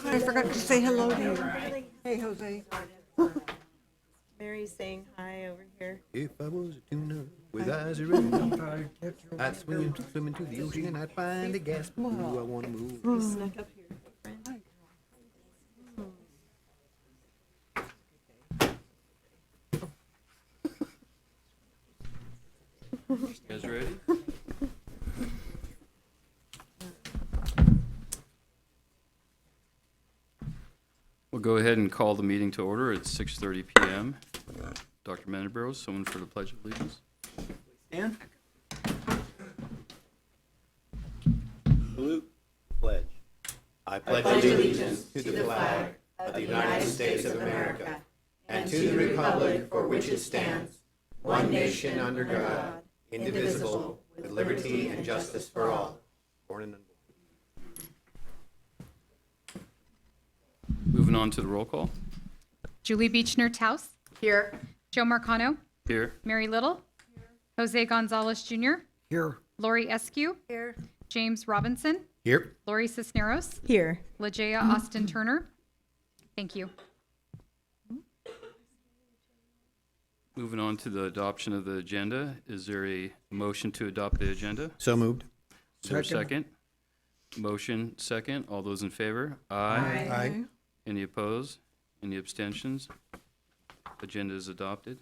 I forgot to say hello to you. Hey, Jose. Mary's saying hi over here. If I was a tuna with eyes of red, I'd swim to the ocean and I'd find a gas. Ooh, I want to move. You snuck up here. Friend. You guys ready? We'll go ahead and call the meeting to order at 6:30 PM. Dr. Mendenborough, someone for the Pledge of Allegiance. Stand. Salute. Pledge. I pledge allegiance to the flag of the United States of America and to the republic for which it stands, one nation under God, indivisible, with liberty and justice for all. Born and unborn. Moving on to the roll call. Julie Beechner Taus. Here. Joe Marcano. Here. Mary Little. Jose Gonzalez Jr. Here. Lori Eskew. Here. James Robinson. Here. Lori Cisneros. Here. Lejea Austin Turner. Thank you. Moving on to the adoption of the agenda. Is there a motion to adopt the agenda? So moved. Is there a second? Motion second. All those in favor? Aye. Any opposed? Any abstentions? Agenda is adopted.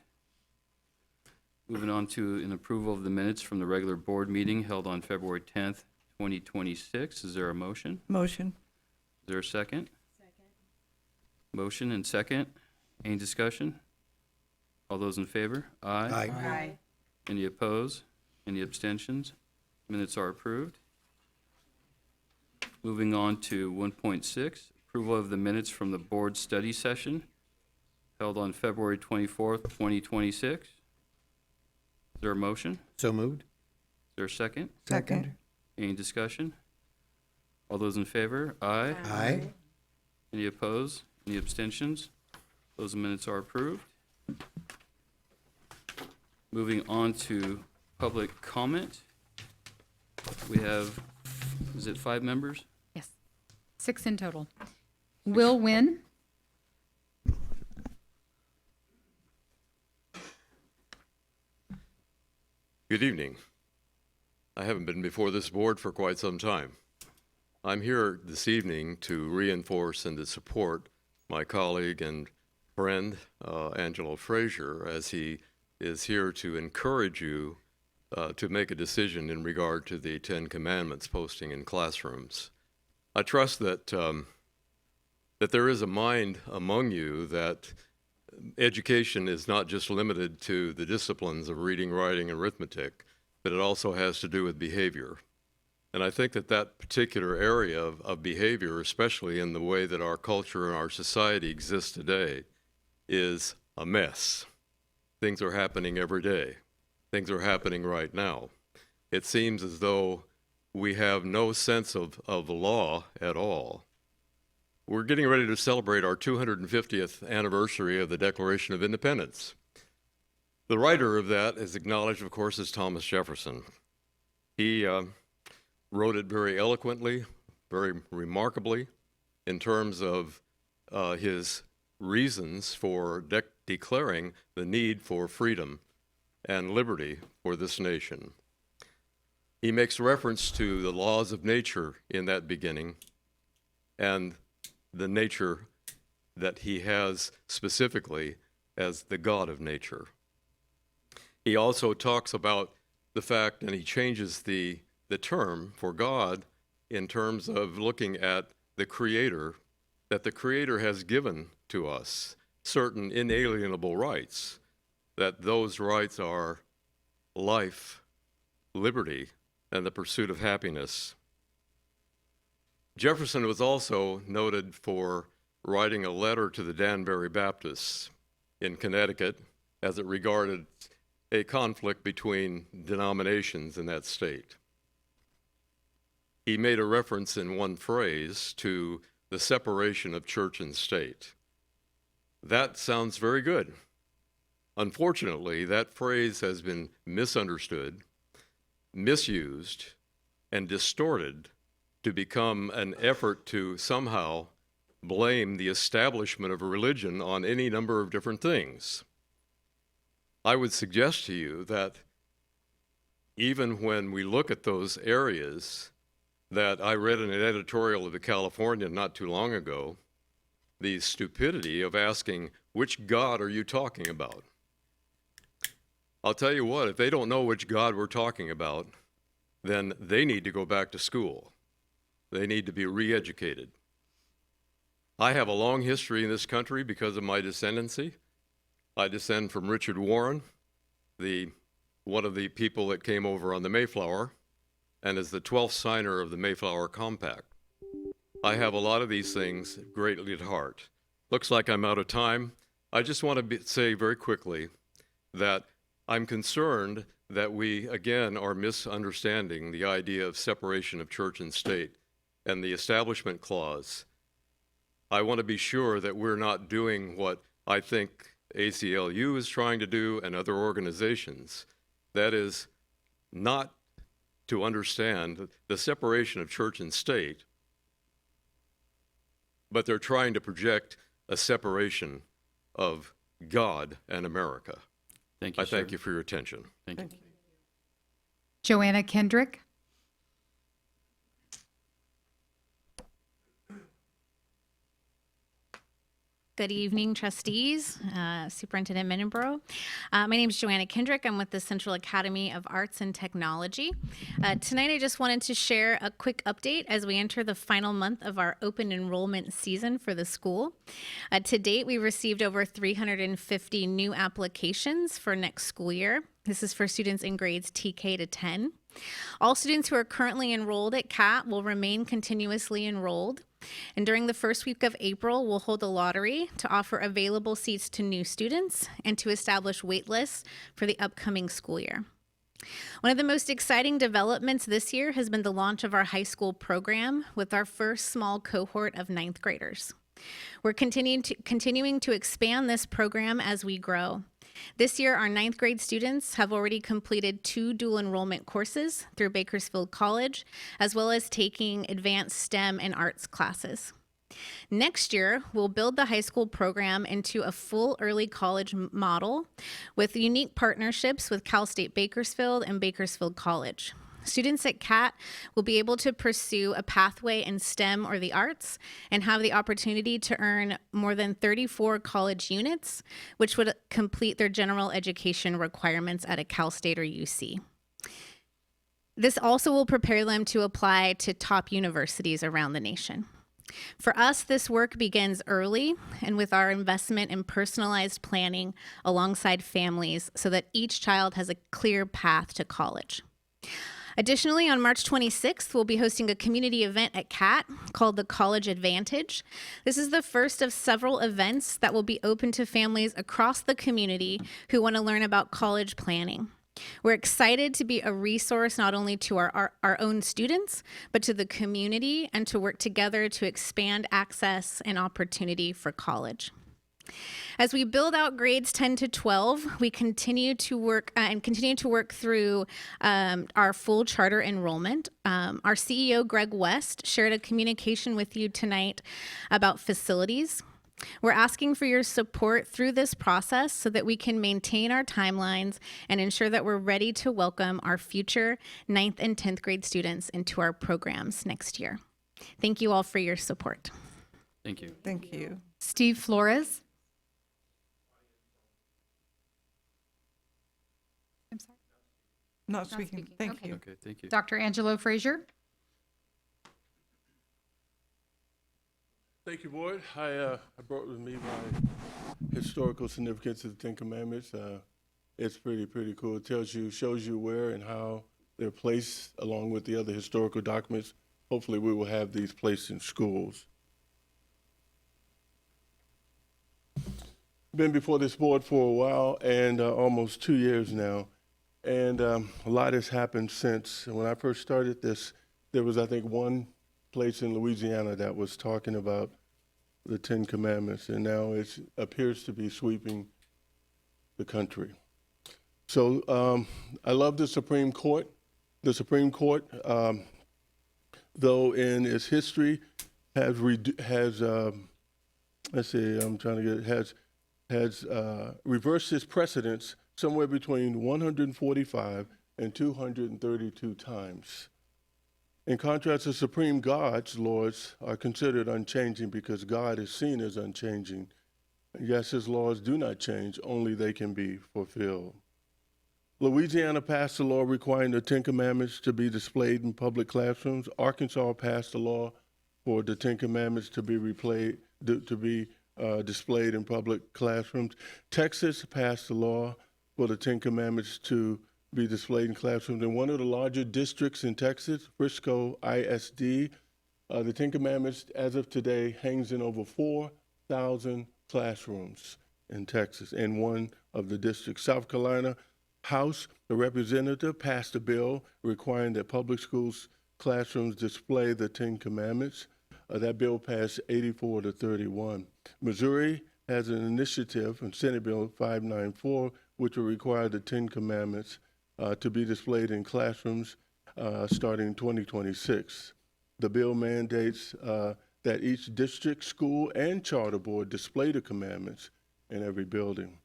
Moving on to an approval of the minutes from the regular board meeting held on February 10th, 2026. Is there a motion? Motion. Is there a second? Second. Motion and second. Any discussion? All those in favor? Aye. Aye. Any opposed? Any abstentions? Minutes are approved. Moving on to 1.6, approval of the minutes from the board study session held on February 24th, 2026. Is there a motion? So moved. Is there a second? Second. Any discussion? All those in favor? Aye. Aye. Any opposed? Any abstentions? Those minutes are approved. Moving on to public comment. We have, is it 5 members? Yes. 6 in total. Will Wynn. Good evening. I haven't been before this board for quite some time. I'm here this evening to reinforce and to support my colleague and friend, Angelo Frazier, as he is here to encourage you to make a decision in regard to the 10 Commandments posting in classrooms. I trust that that there is a mind among you that education is not just limited to the disciplines of reading, writing, and arithmetic, but it also has to do with behavior. And I think that that particular area of behavior, especially in the way that our culture and our society exists today, is a mess. Things are happening every day. Things are happening right now. It seems as though we have no sense of law at all. We're getting ready to celebrate our 250th anniversary of the Declaration of Independence. The writer of that is acknowledged, of course, as Thomas Jefferson. He wrote it very eloquently, very remarkably, in terms of his reasons for declaring the need for freedom and liberty for this nation. He makes reference to the laws of nature in that beginning and the nature that he has specifically as the God of nature. He also talks about the fact, and he changes the term for God in terms of looking at the Creator, that the Creator has given to us certain inalienable rights, that those rights are life, liberty, and the pursuit of happiness. Jefferson was also noted for writing a letter to the Danbury Baptists in Connecticut as it regarded a conflict between denominations in that state. He made a reference in one phrase to the separation of church and state. That sounds very good. Unfortunately, that phrase has been misunderstood, misused, and distorted to become an effort to somehow blame the establishment of a religion on any number of different things. I would suggest to you that even when we look at those areas that I read in an editorial of the Californian not too long ago, the stupidity of asking, which God are you talking about? I'll tell you what, if they don't know which God we're talking about, then they need to go back to school. They need to be re-educated. I have a long history in this country because of my descendancy. I descend from Richard Warren, one of the people that came over on the Mayflower, and is the 12th signer of the Mayflower Compact. I have a lot of these things greatly at heart. Looks like I'm out of time. I just want to say very quickly that I'm concerned that we, again, are misunderstanding the idea of separation of church and state and the Establishment Clause. I want to be sure that we're not doing what I think ACLU is trying to do and other organizations. That is not to understand the separation of church and state, but they're trying to project a separation of God and America. Thank you, I thank you for your attention. Thank you. Joanna Kendrick. Good evening, trustees, Superintendent Mendenborough. My name is Joanna Kendrick. I'm with the Central Academy of Arts and Technology. Tonight, I just wanted to share a quick update as we enter the final month of our open enrollment season for the school. To date, we received over 350 new applications for next school year. This is for students in grades TK to 10. All students who are currently enrolled at CAT will remain continuously enrolled. And during the first week of April, we'll hold a lottery to offer available seats to new students and to establish wait lists for the upcoming school year. One of the most exciting developments this year has been the launch of our high school program with our first small cohort of 9th graders. We're continuing to expand this program as we grow. This year, our 9th grade students have already completed 2 dual enrollment courses through Bakersfield College, as well as taking advanced STEM and arts classes. Next year, we'll build the high school program into a full early college model with unique partnerships with Cal State Bakersfield and Bakersfield College. Students at CAT will be able to pursue a pathway in STEM or the arts and have the opportunity to earn more than 34 college units, which would complete their general education requirements at a Cal State or UC. This also will prepare them to apply to top universities around the nation. For us, this work begins early and with our investment in personalized planning alongside families so that each child has a clear path to college. Additionally, on March 26th, we'll be hosting a community event at CAT called the College Advantage. This is the first of several events that will be open to families across the community who want to learn about college planning. We're excited to be a resource not only to our own students, but to the community and to work together to expand access and opportunity for college. As we build out grades 10 to 12, we continue to work through our full charter enrollment. Our CEO, Greg West, shared a communication with you tonight about facilities. We're asking for your support through this process so that we can maintain our timelines and ensure that we're ready to welcome our future 9th and 10th grade students into our programs next year. Thank you all for your support. Thank you. Thank you. Steve Flores. I'm sorry. Not speaking. Thank Okay. you. Okay, thank you. Dr. Angelo Frazier. Thank you, Board. I brought with me my historical significance of the Ten Commandments. It's pretty cool. It shows you where and how they're placed along with the other historical documents. Hopefully we will have these placed in schools. Been before this board for a while and almost 2 years now. And a lot has happened since. When I first started this, there was, I think, one place in Louisiana that was talking about the Ten Commandments, and now it appears to be sweeping the country. So I love the Supreme Court. The Supreme Court, though in its history, has let's see, I'm trying to get, has reversed its precedence somewhere between 145 and 232 times. In contrast, the supreme God's laws are considered unchanging because God is seen as unchanging. Yes, his laws do not change, only they can be fulfilled. Louisiana passed a law requiring the Ten Commandments to be displayed in public classrooms. Arkansas passed a law for the Ten Commandments to be displayed in public classrooms. Texas passed a law for the Ten Commandments to be displayed in classrooms. In one of the larger districts in Texas, Frisco ISD, the Ten Commandments, as of today, hangs in over 4,000 classrooms in Texas, in one of the districts. South Carolina House, the representative, passed a bill requiring that public schools classrooms display the Ten Commandments. That bill passed 84 to 31. Missouri has an initiative in Senate Bill 594, which will require the Ten Commandments to be displayed in classrooms starting in 2026. The bill mandates that each district, school, and charter board display the commandments in every building.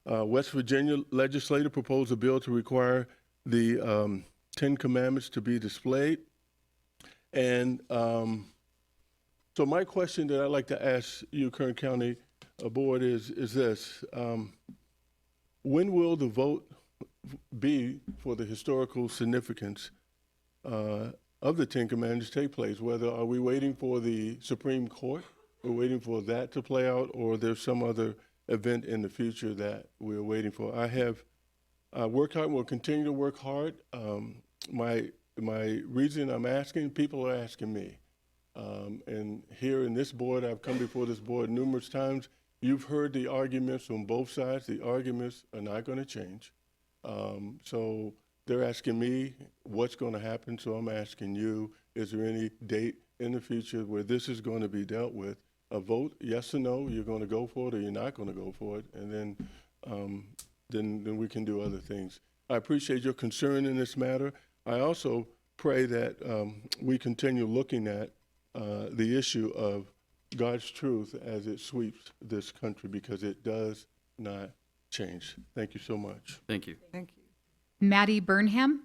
West Virginia legislature proposed a bill to require the Ten Commandments to be displayed. And so my question that I'd like to ask you, Kern County Board, is this. When will the vote be for the historical significance of the Ten Commandments take place? Whether are we waiting for the Supreme Court, we're waiting for that to play out, or there's some other event in the future that we're waiting for? I have worked hard and will continue to work hard. My reason I'm asking, people are asking me. And here in this board, I've come before this board numerous times. You've heard the arguments on both sides. The arguments are not going to change. So they're asking me what's going to happen. So I'm asking you, is there any date in the future where this is going to be dealt with? A vote, yes or no, you're going to go for it or you're not going to go for it, and then we can do other things. I appreciate your concern in this matter. I also pray that we continue looking at the issue of God's truth as it sweeps this country, because it does not change. Thank you so much. Thank you. Thank you. Maddie Burnham.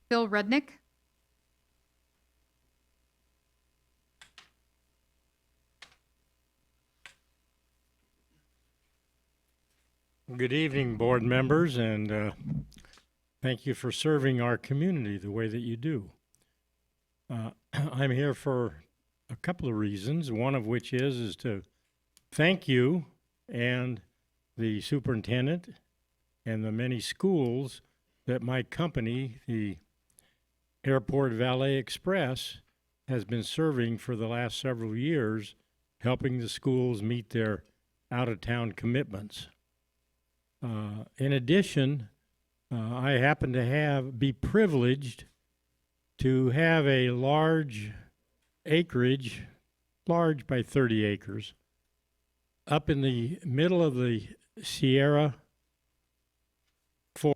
Phil Rudnick. Good evening, board members, and thank you for serving our community the way that you do. I'm here for a couple of reasons, one of which is to thank you and the superintendent and the many schools that my company, the Airport Valet Express, has been serving for the last several years, helping the schools meet their out-of-town commitments. In addition, I happen to be privileged to have a large acreage, large by 30 acres, up in the middle of the Sierra Forest.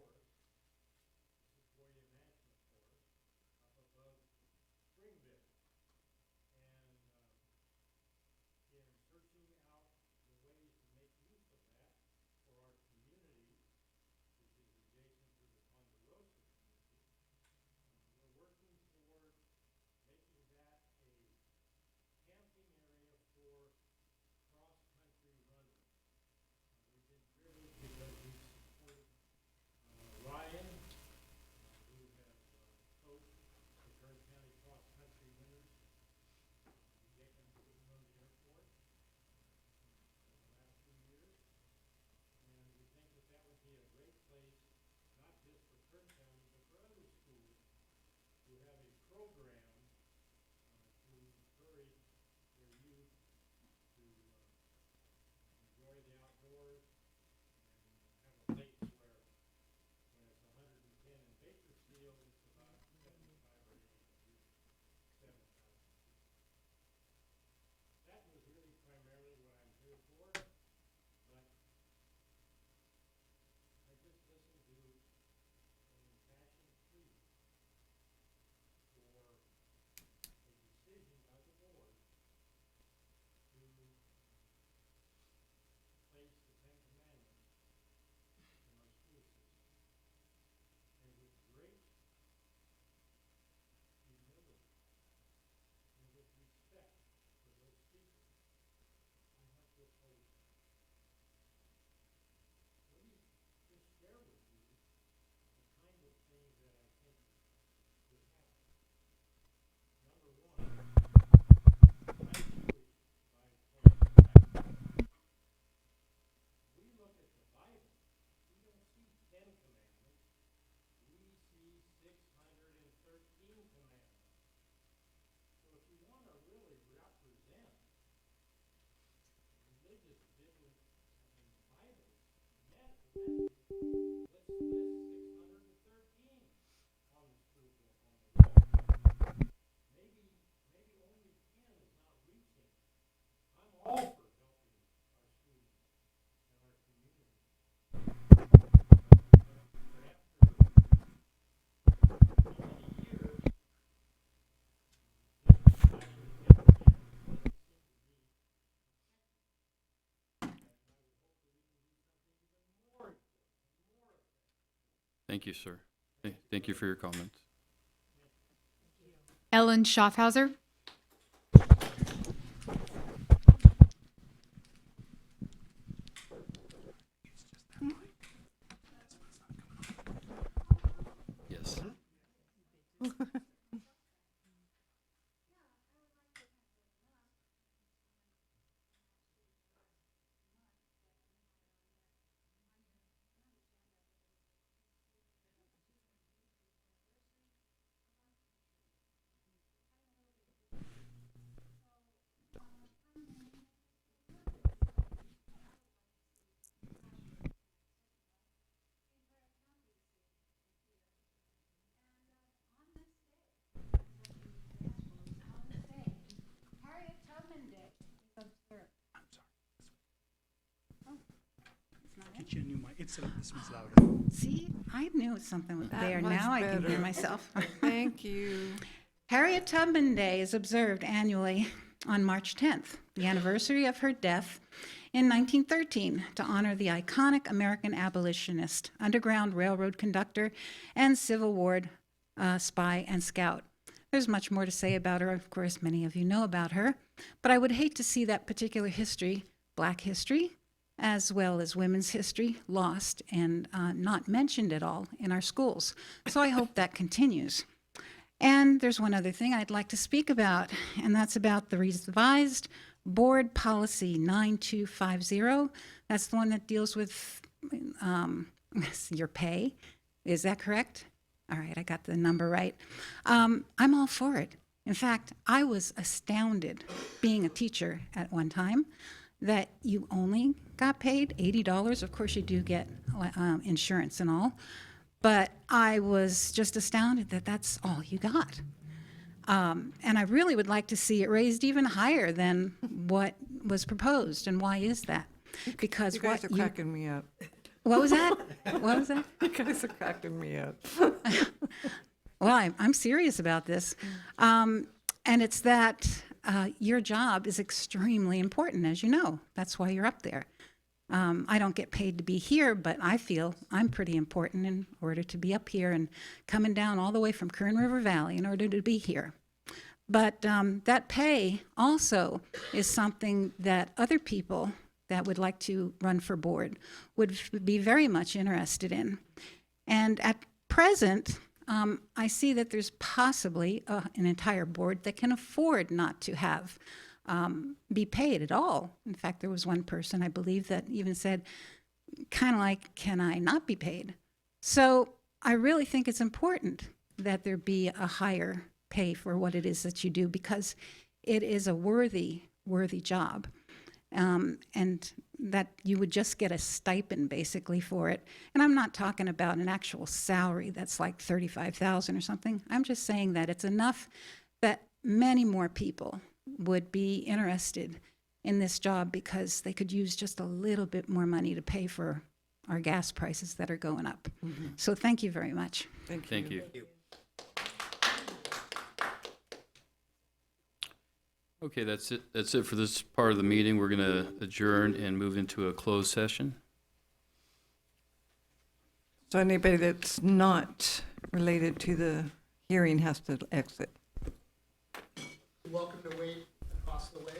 Thank you, sir. Thank you for your comments. Ellen Schaffhauser. Yes. Get you a new mic. This one's louder. See, I knew something was That there. much Now I can hear better. myself. Thank you. Harriet Tubman Day is observed annually on March 10th, the anniversary of her death in 1913, to honor the iconic American abolitionist, Underground Railroad conductor, and Civil War spy and scout. There's much more to say about her. Of course, many of you know about her, but I would hate to see that particular history, Black history, as well as women's history, lost and not mentioned at all in our schools. So I hope that continues. And there's one other thing I'd like to speak about, and that's about the revised Board Policy 9250. That's the one that deals with your pay. Is that correct? All right, I got the number right. I'm all for it. In fact, I was astounded being a teacher at one time that you only got paid $80. Of course, you do get insurance and all. But I was just astounded that that's all you got. And I really would like to see it raised even higher than what was proposed. And why is that? Because You guys are cracking me up. what was that? What was that? You guys are cracking me up. Well, I'm serious about this. And it's that your job is extremely important, as you know. That's why you're up there. I don't get paid to be here, but I feel I'm pretty important in order to be up here and coming down all the way from Kern River Valley in order to be here. But that pay also is something that other people that would like to run for board would be very much interested in. And at present, I see that there's possibly an entire board that can afford not to have be paid at all. In fact, there was one person, I believe, that even said, kind of like, can I not be paid? So I really think it's important that there be a higher pay for what it is that you do, because it is a worthy job. And that you would just get a stipend basically for it. And I'm not talking about an actual salary that's like $35,000 or something. I'm just saying that it's enough that many more people would be interested in this job because they could use just a little bit more money to pay for our gas prices that are going up. Mm-hmm. So thank you very much. Thank you. Okay, that's it. That's it for this part of the meeting. We're going to adjourn and move into a closed session. So anybody that's not related to the hearing has to exit. Welcome to wait across the way.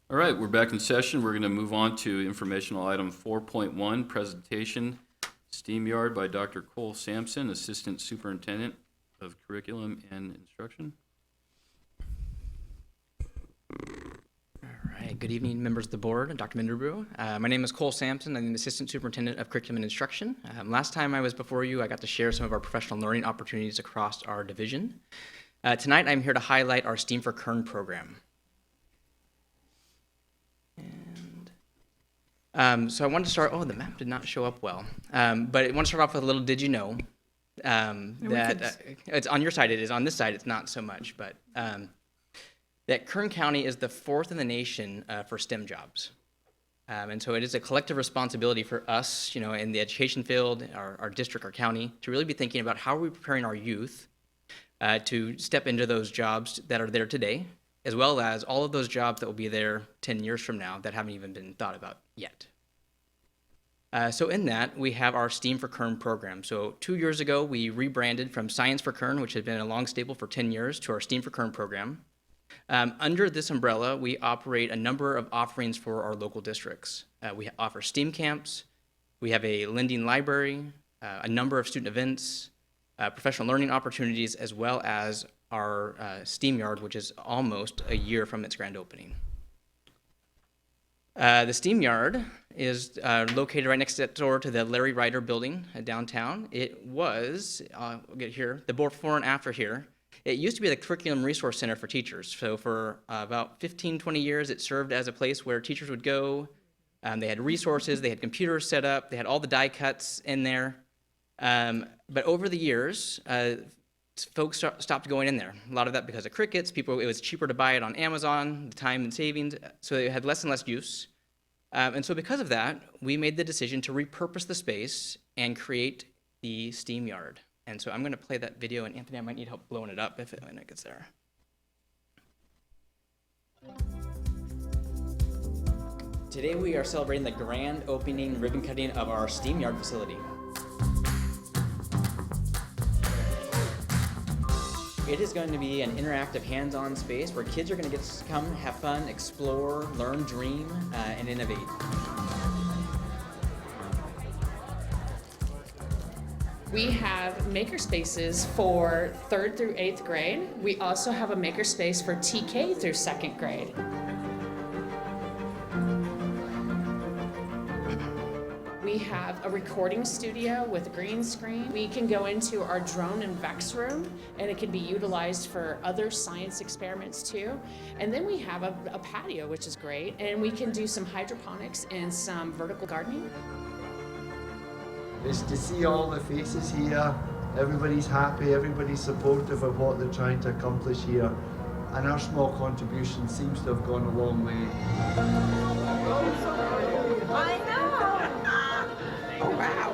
All right, we're back in session. We're going to move on to informational item 4.1, presentation, STEAM Yard by Dr. Cole Sampson, Assistant Superintendent of Curriculum and Instruction. All right, good evening, members of the board, Dr. Minderbrew. My name is Cole Sampson. I'm the Assistant Superintendent of Curriculum and Instruction. Last time I was before you, I got to share some of our professional learning opportunities across our division. Tonight, I'm here to highlight our STEAM for Kern program. So I wanted to start, the map did not show up well, but I want to start off with a little did you know that it's on your side, it is. On this side, it's not so much, but that Kern County is the 4th in the nation for STEM jobs. And so it is a collective responsibility for us, in the education field, our district, our county, to really be thinking about how are we preparing our youth to step into those jobs that are there today, as well as all of those jobs that will be there 10 years from now that haven't even been thought about yet. So in that, we have our STEAM for Kern program. So 2 years ago, we rebranded from Science for Kern, which had been a long staple for 10 years, to our STEAM for Kern program. Under this umbrella, we operate a number of offerings for our local districts. We offer STEAM camps, we have a lending library, a number of student events, professional learning opportunities, as well as our STEAM Yard, which is almost a year from its grand opening. The STEAM Yard is located right next door to the Larry Ryder building downtown. It was, we'll get here, the before and after here. It used to be the Curriculum Resource Center for teachers. So for about 15, 20 years, it served as a place where teachers would go. They had resources, they had computers set up, they had all the die cuts in there. But over the years, folks stopped going in there. A lot of that because of crickets. It was cheaper to buy it on Amazon, the time and savings, so it had less and less use. And so because of that, we made the decision to repurpose the space and create the STEAM Yard. And so I'm going to play that video, and Anthony, I might need help blowing it up when it gets there. Today we are celebrating the grand opening ribbon cutting of our STEAM Yard facility. It is going to be an interactive, hands-on space where kids are going to get to come, have fun, explore, learn, dream, and innovate. We have maker spaces for 3rd through 8th grade. We also have a maker space for TK through 2nd grade. We have a recording studio with a green screen. We can go into our drone and Vex room, and it can be utilized for other science experiments too. And then we have a patio, which is great, and we can do some hydroponics and some vertical gardening. It's to see all the faces here. Everybody's happy, everybody's supportive of what they're trying to accomplish here. And our small contribution seems to have gone a long way. I know! Oh, wow.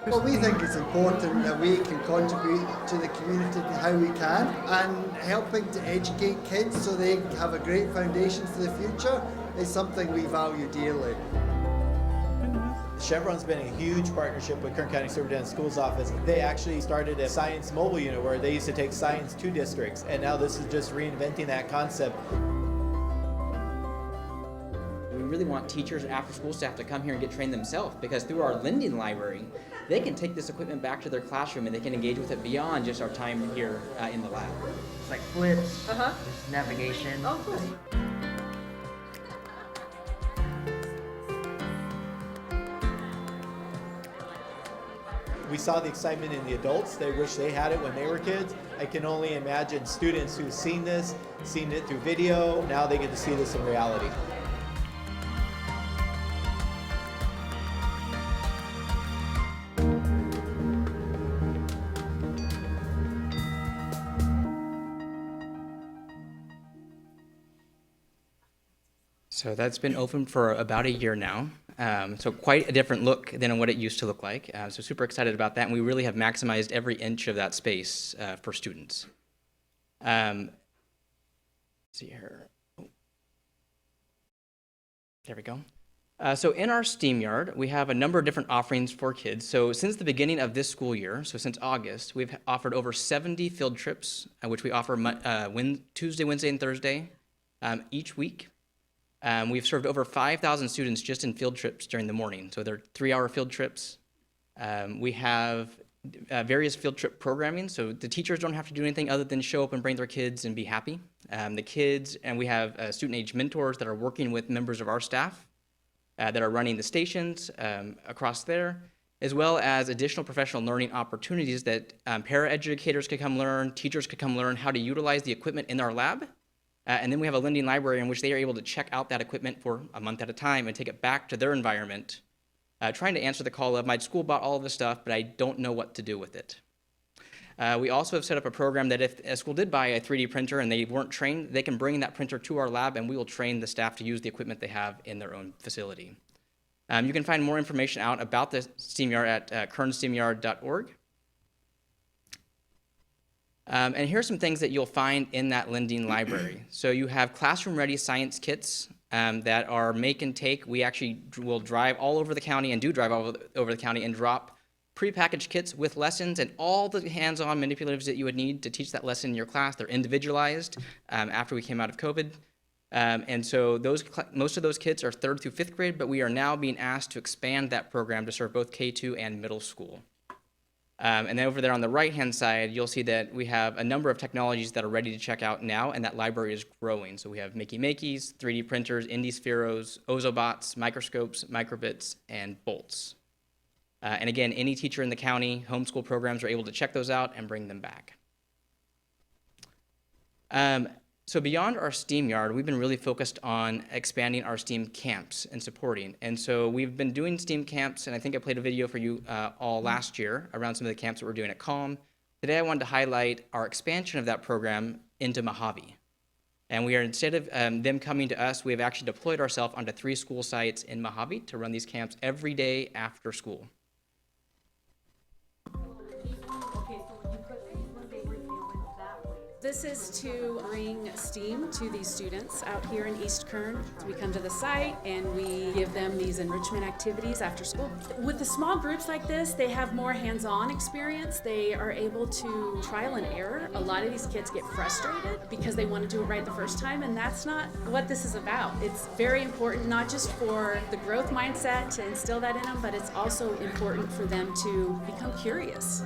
Well, we think it's important that we can contribute to the community how we can, and helping to educate kids so they have a great foundation for the future is something we value dearly. Chevron's been a huge partnership with Kern County Superintendent Schools Office. They actually started a science mobile unit where they used to take science to districts, and now this is just reinventing that concept. We really want teachers and after-school staff to come here and get trained themselves, because through our lending library, they can take this equipment back to their classroom and they can engage with it beyond just our time here in the lab. It's like flips, there's navigation. Oh, good. We saw the excitement in the adults. They wish they had it when they were kids. I can only imagine students who've seen this, seen it through video, now they get to see this in reality. So that's been open for about a year now. So quite a different look than what it used to look like. So super excited about that, and we really have maximized every inch of that space for students. Let's see here. Oh. There we go. So in our STEAM Yard, we have a number of different offerings for kids. So since the beginning of this school year, so since August, we've offered over 70 field trips, which we offer Tuesday, Wednesday, and Thursday each week. We've served over 5,000 students just in field trips during the morning. So they're 3-hour field trips. We have various field trip programming, so the teachers don't have to do anything other than show up and bring their kids and be happy. The kids, and we have student age mentors that are working with members of our staff that are running the stations across there, as well as additional professional learning opportunities that paraeducators could come learn, teachers could come learn how to utilize the equipment in our lab. And then we have a lending library in which they are able to check out that equipment for a month at a time and take it back to their environment, trying to answer the call of, my school bought all of this stuff, but I don't know what to do with it. We also have set up a program that if a school did buy a 3D printer and they weren't trained, they can bring that printer to our lab and we will train the staff to use the equipment they have in their own facility. You can find more information out about the STEAM Yard at kernsteamyard.org. And here's some things that you'll find in that lending library. So you have classroom-ready science kits that are make and take. We actually will drive all over the county and do drive all over the county and drop prepackaged kits with lessons and all the hands-on manipulatives that you would need to teach that lesson in your class. They're individualized after we came out of COVID. And so most of those kits are 3rd through 5th grade, but we are now being asked to expand that program to serve both K2 and middle school. And then over there on the right-hand side, you'll see that we have a number of technologies that are ready to check out now, and that library is growing. So we have Makey-Makeys, 3D printers, Indie-Spheros, Ozobots, microscopes, microbits, and bolts. And again, any teacher in the county, homeschool programs are able to check those out and bring them back. So beyond our STEAM yard, we've been really focused on expanding our STEAM camps and supporting. And so we've been doing STEAM camps, and I think I played a video for you all last year around some of the camps that we're doing at Calm. Today I wanted to highlight our expansion of that program into Mojave. And we are, instead of them coming to us, we have actually deployed ourselves onto 3 school sites in Mojave to run these camps every day after school. This is to bring STEAM to these students out here in East Kern. We come to the site and we give them these enrichment activities after school. With the small groups like this, they have more hands-on experience. They are able to trial and error. A lot of these kids get frustrated because they want to do it right the first time, and that's not what this is about. It's very important, not just for the growth mindset to instill that in them, but it's also important for them to become curious.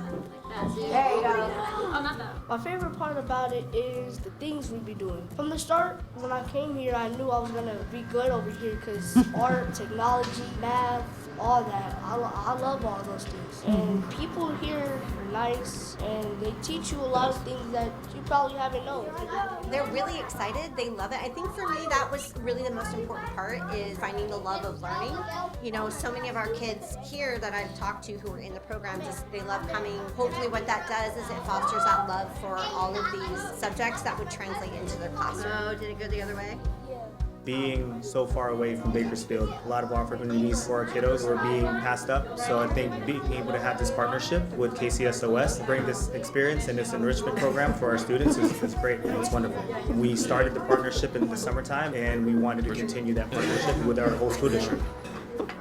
My favorite part about it is the things we be doing. From the start, when I came here, I knew I was gonna be good over here because art, technology, math, all that. I love all those things. And people here are nice, and they teach you a lot of things that you probably haven't known. They're really excited. They love it. I think for me, that was really the most important part, is finding the love of learning. You know, so many of our kids here that I've talked to who are in the program, just they love coming. Hopefully what that does is it fosters that love for all of these subjects that would translate into their classroom. Oh, did it go the other way? Being so far away from Bakersfield, a lot of opportunities for our kiddos were being passed up. So I think being able to have this partnership with KCSOS, bring this experience and this enrichment program for our students is great and it's wonderful. We started the partnership in the summertime and we wanted to continue that partnership with our whole school district.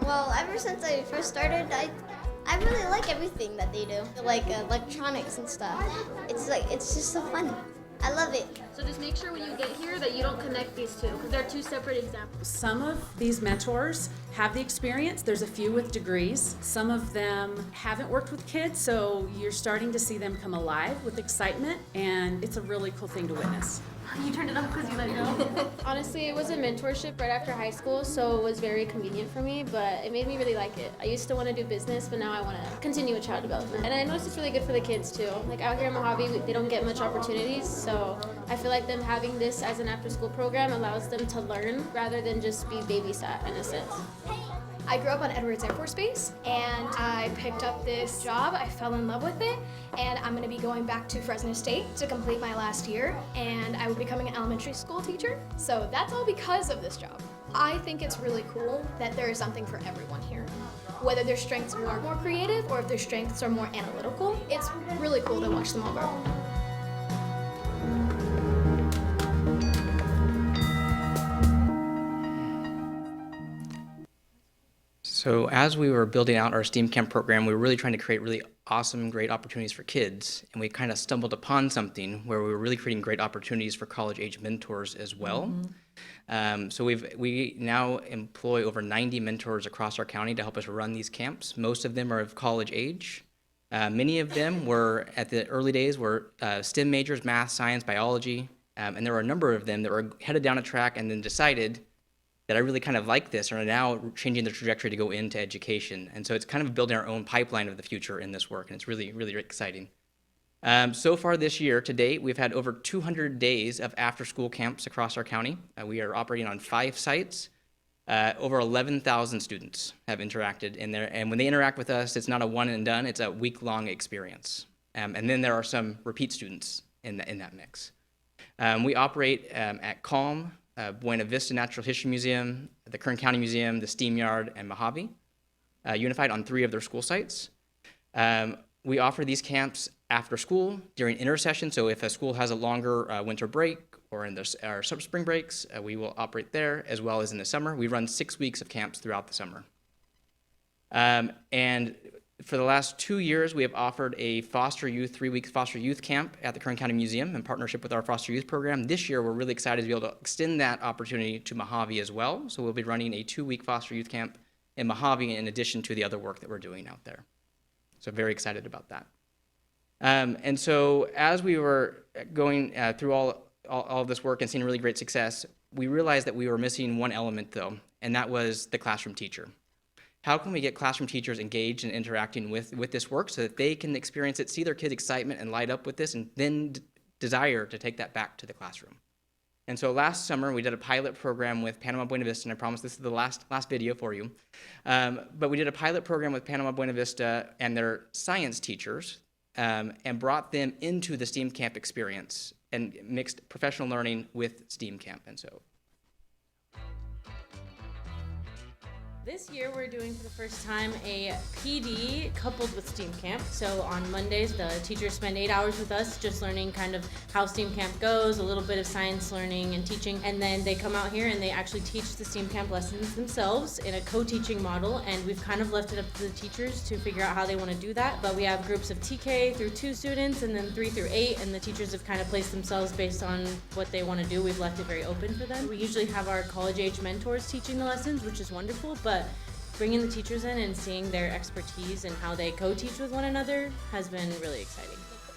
Well, ever since I first started, I really like everything that they do, like electronics and stuff. It's just so fun. I love it. So just make sure when you get here that you don't connect these two, because they're 2 separate examples. Some of these mentors have the experience. There's a few with degrees. Some of them haven't worked with kids, so you're starting to see them come alive with excitement, and it's a really cool thing to witness. You turned it up because you let go. Honestly, it was a mentorship right after high school, so it was very convenient for me, but it made me really like it. I used to want to do business, but now I want to continue with child development. And I noticed it's really good for the kids too. Like out here in Mojave, they don't get much opportunities, so I feel like them having this as an after-school program allows them to learn rather than just be babysat in a sense. I grew up on Edwards Air Force Base, and I picked up this job. I fell in love with it, and I'm going to be going back to Fresno State to complete my last year, and I will be becoming an elementary school teacher. So that's all because of this job. I think it's really cool that there is something for everyone here. Whether their strengths are more creative or if their strengths are more analytical, it's really cool to watch them all grow. So as we were building out our STEAM Camp program, we were really trying to create really awesome, great opportunities for kids. And we kind of stumbled upon something where we were really creating great opportunities for college-age mentors as well. So we now employ over 90 mentors across our county to help us run these camps. Most of them are of college age. Many of them were, at the early days, were STEM majors, math, science, biology, and there were a number of them that were headed down a track and then decided that I really kind of like this and are now changing their trajectory to go into education. And so it's kind of building our own pipeline of the future in this work, and it's really, really exciting. So far this year, to date, we've had over 200 days of after-school camps across our county. We are operating on 5 sites. Over 11,000 students have interacted in there, and when they interact with us, it's not a one and done, it's a week-long experience. And then there are some repeat students in that mix. We operate at Calm, Buena Vista Natural History Museum, the Kern County Museum, the Steam Yard, and Mojave, unified on 3 of their school sites. We offer these camps after school, during intersession, so if a school has a longer winter break or in our spring breaks, we will operate there, as well as in the summer. We run 6 weeks of camps throughout the summer. And for the last 2 years, we have offered a 3-week foster youth camp at the Kern County Museum in partnership with our foster youth program. This year, we're really excited to be able to extend that opportunity to Mojave as well. So we'll be running a 2-week foster youth camp in Mojave in addition to the other work that we're doing out there. So very excited about that. And so as we were going through all of this work and seeing really great success, we realized that we were missing one element though, and that was the classroom teacher. How can we get classroom teachers engaged and interacting with this work so that they can experience it, see their kids' excitement and light up with this, and then desire to take that back to the classroom? And so last summer, we did a pilot program with Panama Buena Vista, and I promise this is the last video for you. But we did a pilot program with Panama Buena Vista and their science teachers, and brought them into the STEAM Camp experience and mixed professional learning with STEAM Camp. And so this year we're doing for the first time a PD coupled with STEAM Camp. So on Mondays, the teachers spend 8 hours with us just learning kind of how STEAM Camp goes, a little bit of science learning and teaching, and then they come out here and they actually teach the STEAM Camp lessons themselves in a co-teaching model, and we've kind of left it up to the teachers to figure out how they want to do that. But we have groups of TK through 2 students and then 3 through 8, and the teachers have kind of placed themselves based on what they want to do. We've left it very open for them. We usually have our college-age mentors teaching the lessons, which is wonderful, but bringing the teachers in and seeing their expertise and how they co-teach with one another has been really exciting.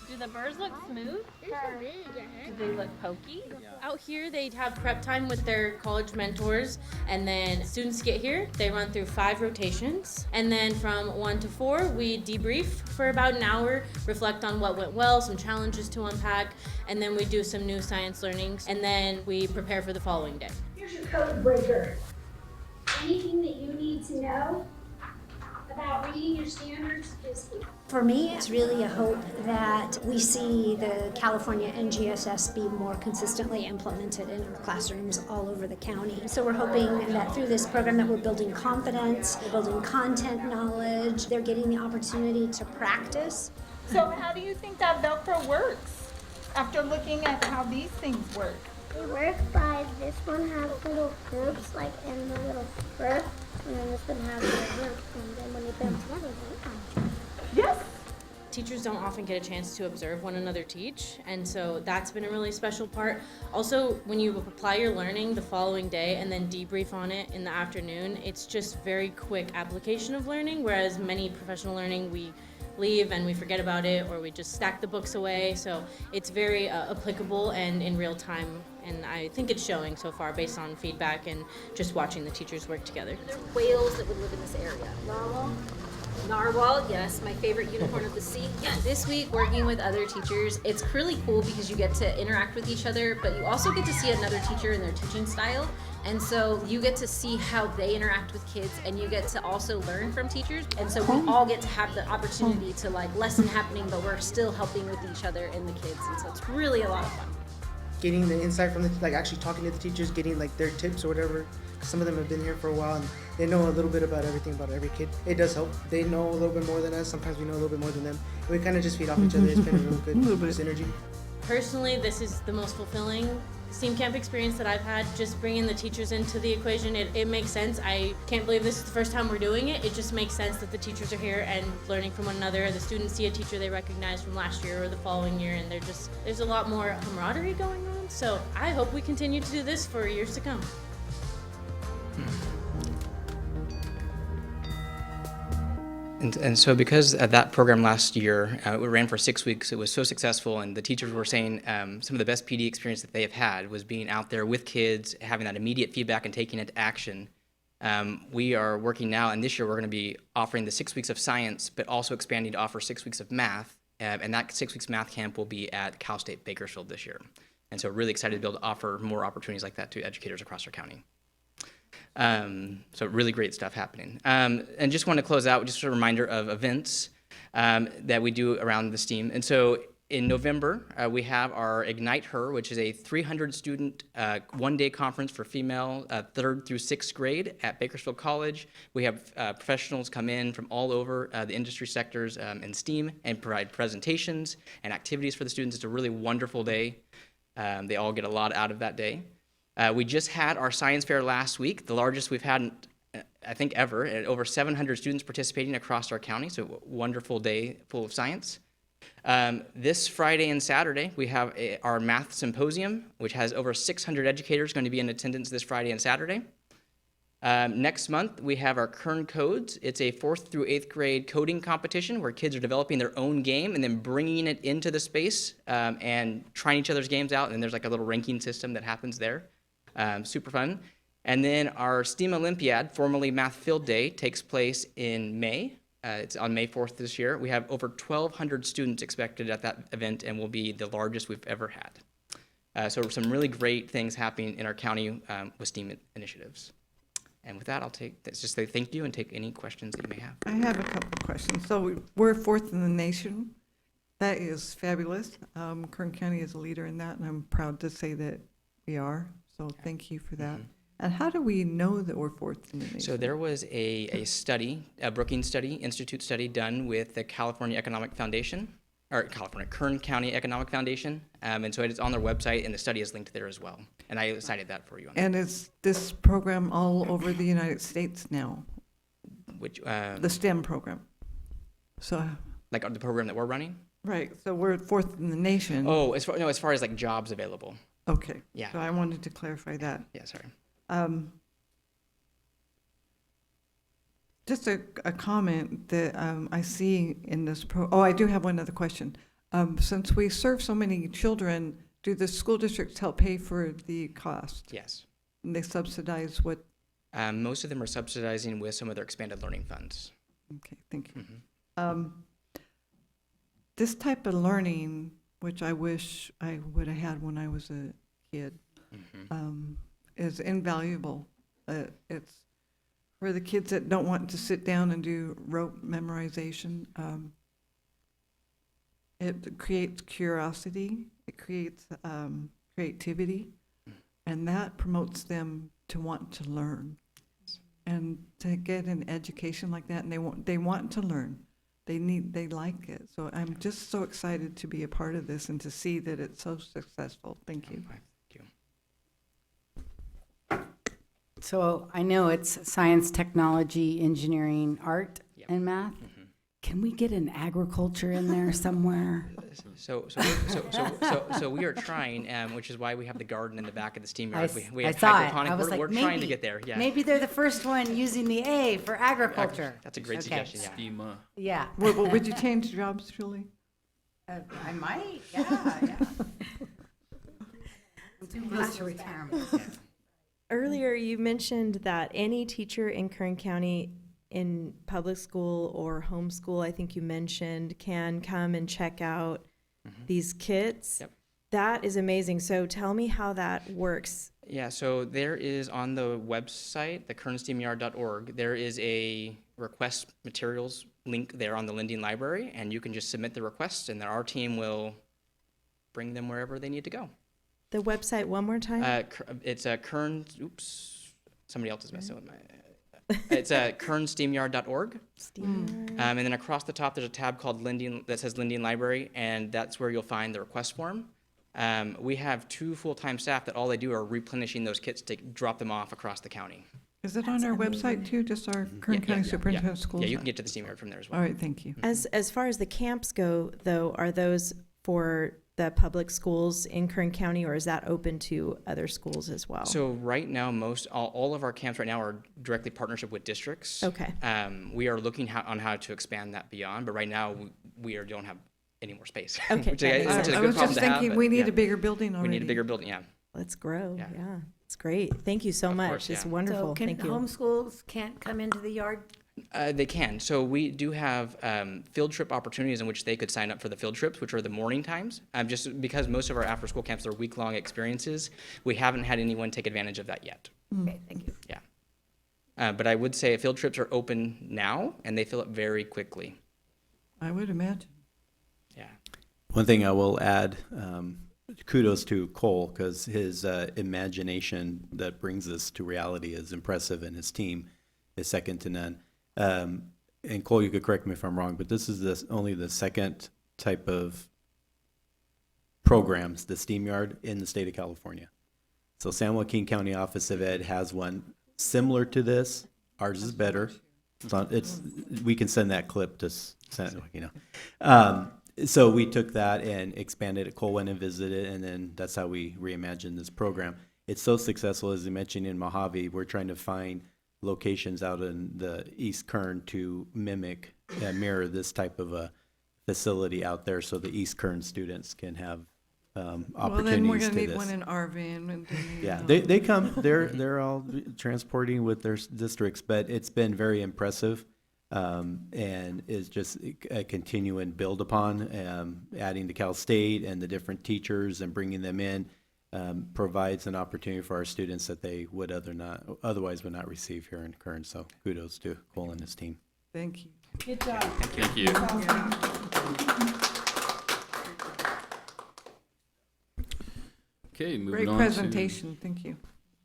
Do the birds look smooth? Do they look pokey? Out here, they have prep time with their college mentors, and then students get here, they run through 5 rotations, and then from 1 to 4, we debrief for about an hour, reflect on what went well, some challenges to unpack, and then we do some new science learnings, and then we prepare for the following day. Here's your code breaker. Anything that you need to know about reading your standards is here. For me, it's really a hope that we see the California NGSS be more consistently implemented in our classrooms all over the county. So we're hoping that through this program that we're building confidence, we're building content knowledge, they're getting the opportunity to practice. So how do you think that Velcro works after looking at how these things work? They work by this one has little groups like in the little fur, and then this one has little groups, and then when they put them together, they Yes. Teachers don't often get a chance to observe one another teach, and so that's been a really special part. Also, when you apply your learning the following day and then debrief on it in the afternoon, it's just very quick application of learning, whereas many professional learning we leave and we forget about it, or we just stack the books away. So it's very applicable and in real time, and I think it's showing so far based on feedback and just watching the teachers work together. There are whales that would live in this area. Narwhal, yes, my favorite unicorn of the sea. This week, working with other teachers, it's really cool because you get to interact with each other, but you also get to see another teacher and their teaching style. And so you get to see how they interact with kids, and you get to also learn from teachers. And so we all get to have the opportunity to like lesson happening, but we're still helping with each other and the kids. And so it's really a lot of fun. Getting the insight from like actually talking to the teachers, getting like their tips or whatever. Some of them have been here for a while and they know a little bit about everything about every kid. It does help. They know a little bit more than us. Sometimes we know a little bit more than them. We kind of just feed off each other. It's been a real good synergy. Personally, this is the most fulfilling STEAM Camp experience that I've had. Just bringing the teachers into the equation, it makes sense. I can't believe this is the first time we're doing it. It just makes sense that the teachers are here and learning from one another. The students see a teacher they recognize from last year or the following year, and there's a lot more camaraderie going on. So I hope we continue to do this for years to come. And so because of that program last year, we ran for 6 weeks, it was so successful, and the teachers were saying some of the best PD experience that they have had was being out there with kids, having that immediate feedback and taking it to action. We are working now, and this year we're going to be offering the 6 weeks of science, but also expanding to offer 6 weeks of math, and that 6 weeks math camp will be at Cal State Bakersfield this year. And so really excited to be able to offer more opportunities like that to educators across our county. So really great stuff happening. And just want to close out with just a reminder of events that we do around the STEAM. And so in November, we have our Ignite Her, which is a 300-student one-day conference for female 3rd through 6th grade at Bakersfield College. We have professionals come in from all over the industry sectors in STEAM and provide presentations and activities for the students. It's a really wonderful day. They all get a lot out of that day. We just had our science fair last week, the largest we've had, I think, ever, and over 700 students participating across our county, so a wonderful day full of science. This Friday and Saturday, we have our math symposium, which has over 600 educators going to be in attendance this Friday and Saturday. Next month, we have our Kern Codes. It's a 4th through 8th grade coding competition where kids are developing their own game and then bringing it into the space and trying each other's games out, and there's like a little ranking system that happens there. Super fun. And then our STEAM Olympiad, formerly Math Field Day, takes place in May. It's on May 4th this year. We have over 1,200 students expected at that event and will be the largest we've ever had. So some really great things happening in our county with STEAM initiatives. And with that, let's just say thank you and take any questions that you may have. I have a couple of questions. So we're 4th in the nation. That is fabulous. Kern County is a leader in that, and I'm proud to say that we are. So thank you for that. And how do we know that we're 4th in the nation? So there was a study, a Brookings study, Institute study done with the California Economic Foundation, or Kern County Economic Foundation. And so it's on their website, and the study is linked there as well. And I cited that for you. And is this program all over the United States now? Which the STEM program. So like the program that we're running? Right. So we're 4th in the nation. Oh, as far as like jobs available. Okay. Yeah. So I wanted to clarify that. Yeah, sorry. Just a comment that I see in this I do have one other question. Since we serve so many children, do the school districts help pay for the cost? Yes. And they subsidize what? Most of them are subsidizing with some of their expanded learning funds. Okay, thank you. This type of learning, which I wish I would have had when I was a kid, is invaluable. It's for the kids that don't want to sit down and do rote memorization. It creates curiosity, it creates creativity, and that promotes them to want to learn. And to get an education like that, and they want to learn. They like it. So I'm just so excited to be a part of this and to see that it's so successful. Thank you. So I know it's science, technology, engineering, art, and math. Can we get an agriculture in there somewhere? So we are trying, which is why we have the garden in the back of the STEAM yard. We I have saw it. hydroponic. I was We're like, trying to get there. Yeah. Maybe they're the first one using the A for agriculture. That's a great suggestion. Yeah. STEAMA. Yeah. Well, would you change jobs, Julie? I might. Yeah. I'm too close to retirement. Earlier, you mentioned that any teacher in Kern County in public school or homeschool, I think you mentioned, can come and check out these kits. Yep. That is amazing. So tell me how that works. Yeah, so there is on the website, the kernsteamyard.org, there is a request materials link there on the Lending Library, and you can just submit the request, and then our team will bring them wherever they need to go. The website one more time? It's Kern, somebody else is messing with my, it's kernsteamyard.org. And then across the top, there's a tab called Lending that says Lending Library, and that's where you'll find the request form. We have 2 full-time staff that all they do are replenishing those kits to drop them off across the county. Is it on our website too, just our Kern County Superintendent Schools? Yeah, you can get to the STEAM yard from there as well. All right, thank you. As far as the camps go, though, are those for the public schools in Kern County, or is that open to other schools as well? So right now, all of our camps right now are directly partnership with districts. Okay. We are looking on how to expand that beyond, but right now don't have any more space. Okay, which that is makes a sense. good I was problem just to have, thinking but we need yeah. a bigger building We already. need a bigger building, yeah. Let's grow. Yeah. Yeah. It's great. Thank you so much. course, It's yeah. wonderful. So can Thank you. homeschools can't come into the yard? They can. So we do have field trip opportunities in which they could sign up for the field trips, which are the morning times. Just because most of our after-school camps are week-long experiences, we haven't had anyone take advantage of that yet. Okay, thank you. Yeah. But I would say field trips are open now, and they fill up very quickly. I would imagine. Yeah. One thing I will add, kudos to Cole, because his imagination that brings this to reality is impressive, and his team is second to none. And Cole, you could correct me if I'm wrong, but this is only the second type of programs, the STEAM Yard, in the state of California. So San Joaquin County Office of Ed has one similar to this. Ours is better. We can send that clip to San, so we took that and expanded it. Cole went and visited, and then that's how we reimagined this program. It's so successful, as you mentioned, in Mojave. We're trying to find locations out in the East Kern to mimic and mirror this type of a facility out there, so the East Kern students can have opportunities Well, then we're gonna to need this. one in Arvin. And Yeah, they come. They're all transporting with their districts, but it's been very impressive, and is just a continuing build upon, adding to Cal State and the different teachers and bringing them in. Provides an opportunity for our students that they would otherwise would not receive here in Kern. So kudos to Cole and his team. Thank you. Good job. Thank you. Okay, moving Great on presentation. Thank you.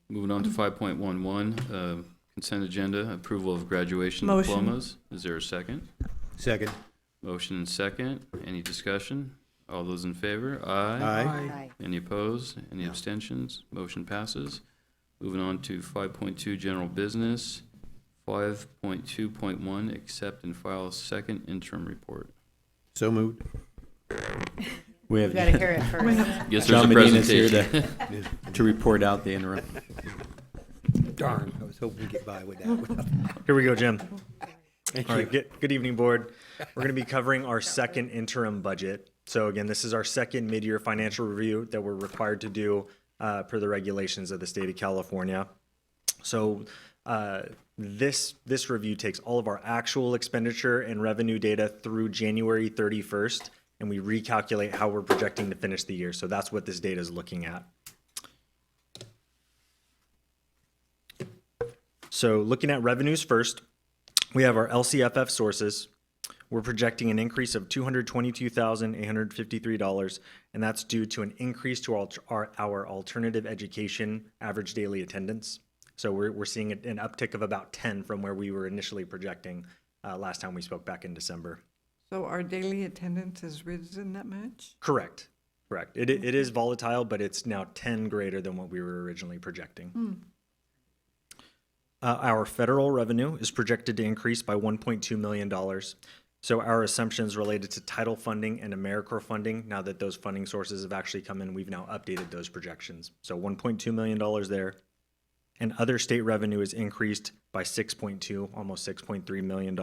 Moving on to 5.11, consent agenda, approval of graduation Motion. diplomas. Is there a second? Second. Motion and second. Any discussion? All those in favor? Aye. Aye. Any opposed? Any abstentions? Motion passes. Moving on to 5.2, general business. 5.2.1, accept and file second interim report. So moved. We have You gotta hear it first. Guess there's John a Medina's here presentation. to report out the interim. Darn, I was hoping to get by with that. Here we go, Jim. All right, good evening, board. We're going to be covering our second interim budget. So again, this is our second mid-year financial review that we're required to do per the regulations of the state of California. So this review takes all of our actual expenditure and revenue data through January 31st, and we recalculate how we're projecting to finish the year. So that's what this data is looking at. So looking at revenues first, we have our LCFF sources. We're projecting an increase of $222,853, and that's due to an increase to our alternative education average daily attendance. So we're seeing an uptick of about 10 from where we were initially projecting last time we spoke back in December. So our daily attendance has risen that much? Correct. It is volatile, but it's now 10 greater than what we were originally projecting. Our federal revenue is projected to increase by $1.2 million. So our assumptions related to title funding and AmeriCorps funding, now that those funding sources have actually come in, we've now updated those projections. So $1.2 million there. And other state revenue is increased by 6.2, almost $6.3 million.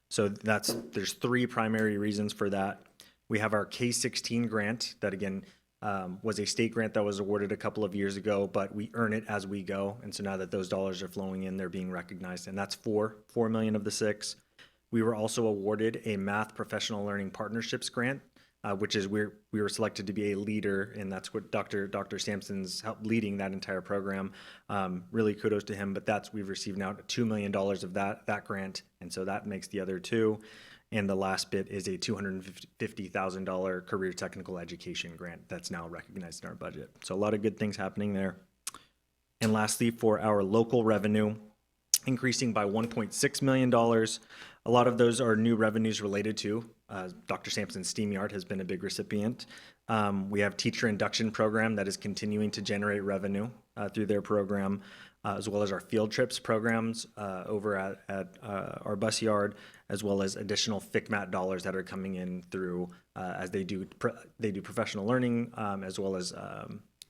So there's three primary reasons for that. We have our K-16 grant that, again, was a state grant that was awarded a couple of years ago, but we earn it as we go. And so now that those dollars are flowing in, they're being recognized. And that's $4 million of the 6. We were also awarded a Math Professional Learning Partnerships grant, which is we were selected to be a leader, and that's what Dr. Sampson's helped leading that entire program. Really kudos to him, but we've received now $2 million of that grant, and so that makes the other 2. And the last bit is a $250,000 career technical education grant that's now recognized in our budget. So a lot of good things happening there. And lastly, for our local revenue, increasing by $1.6 million. A lot of those are new revenues related to Dr. Sampson's STEAM Yard has been a big recipient. We have teacher induction program that is continuing to generate revenue through their program. as well as our field trips programs over at our bus yard, as well as additional FICMAT dollars that are coming in through as they do professional learning, as well as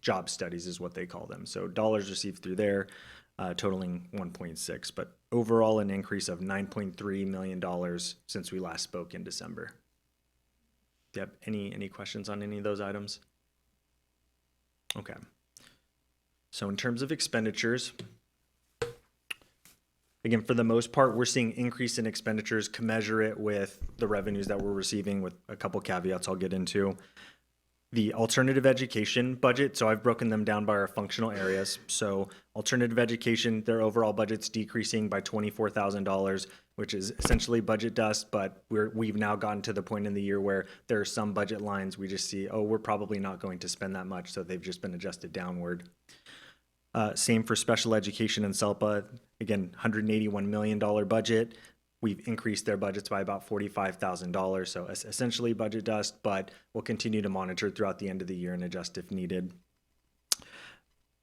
job studies is what they call them. So dollars received through there, totaling 1.6, but overall an increase of $9.3 million since we last spoke in December. Do you have any questions on any of those items? Okay. So in terms of expenditures, again, for the most part, we're seeing increase in expenditures commensurate with the revenues that we're receiving, with a couple caveats I'll get into. The alternative education budget, so I've broken them down by our functional areas. So alternative education, their overall budget's decreasing by $24,000, which is essentially budget dust, but we've now gotten to the point in the year where there are some budget lines we just see, oh, we're probably not going to spend that much, so they've just been adjusted downward. Same for special education and SELPA. Again, $181 million budget. We've increased their budgets by about $45,000. So essentially budget dust, but we'll continue to monitor throughout the end of the year and adjust if needed.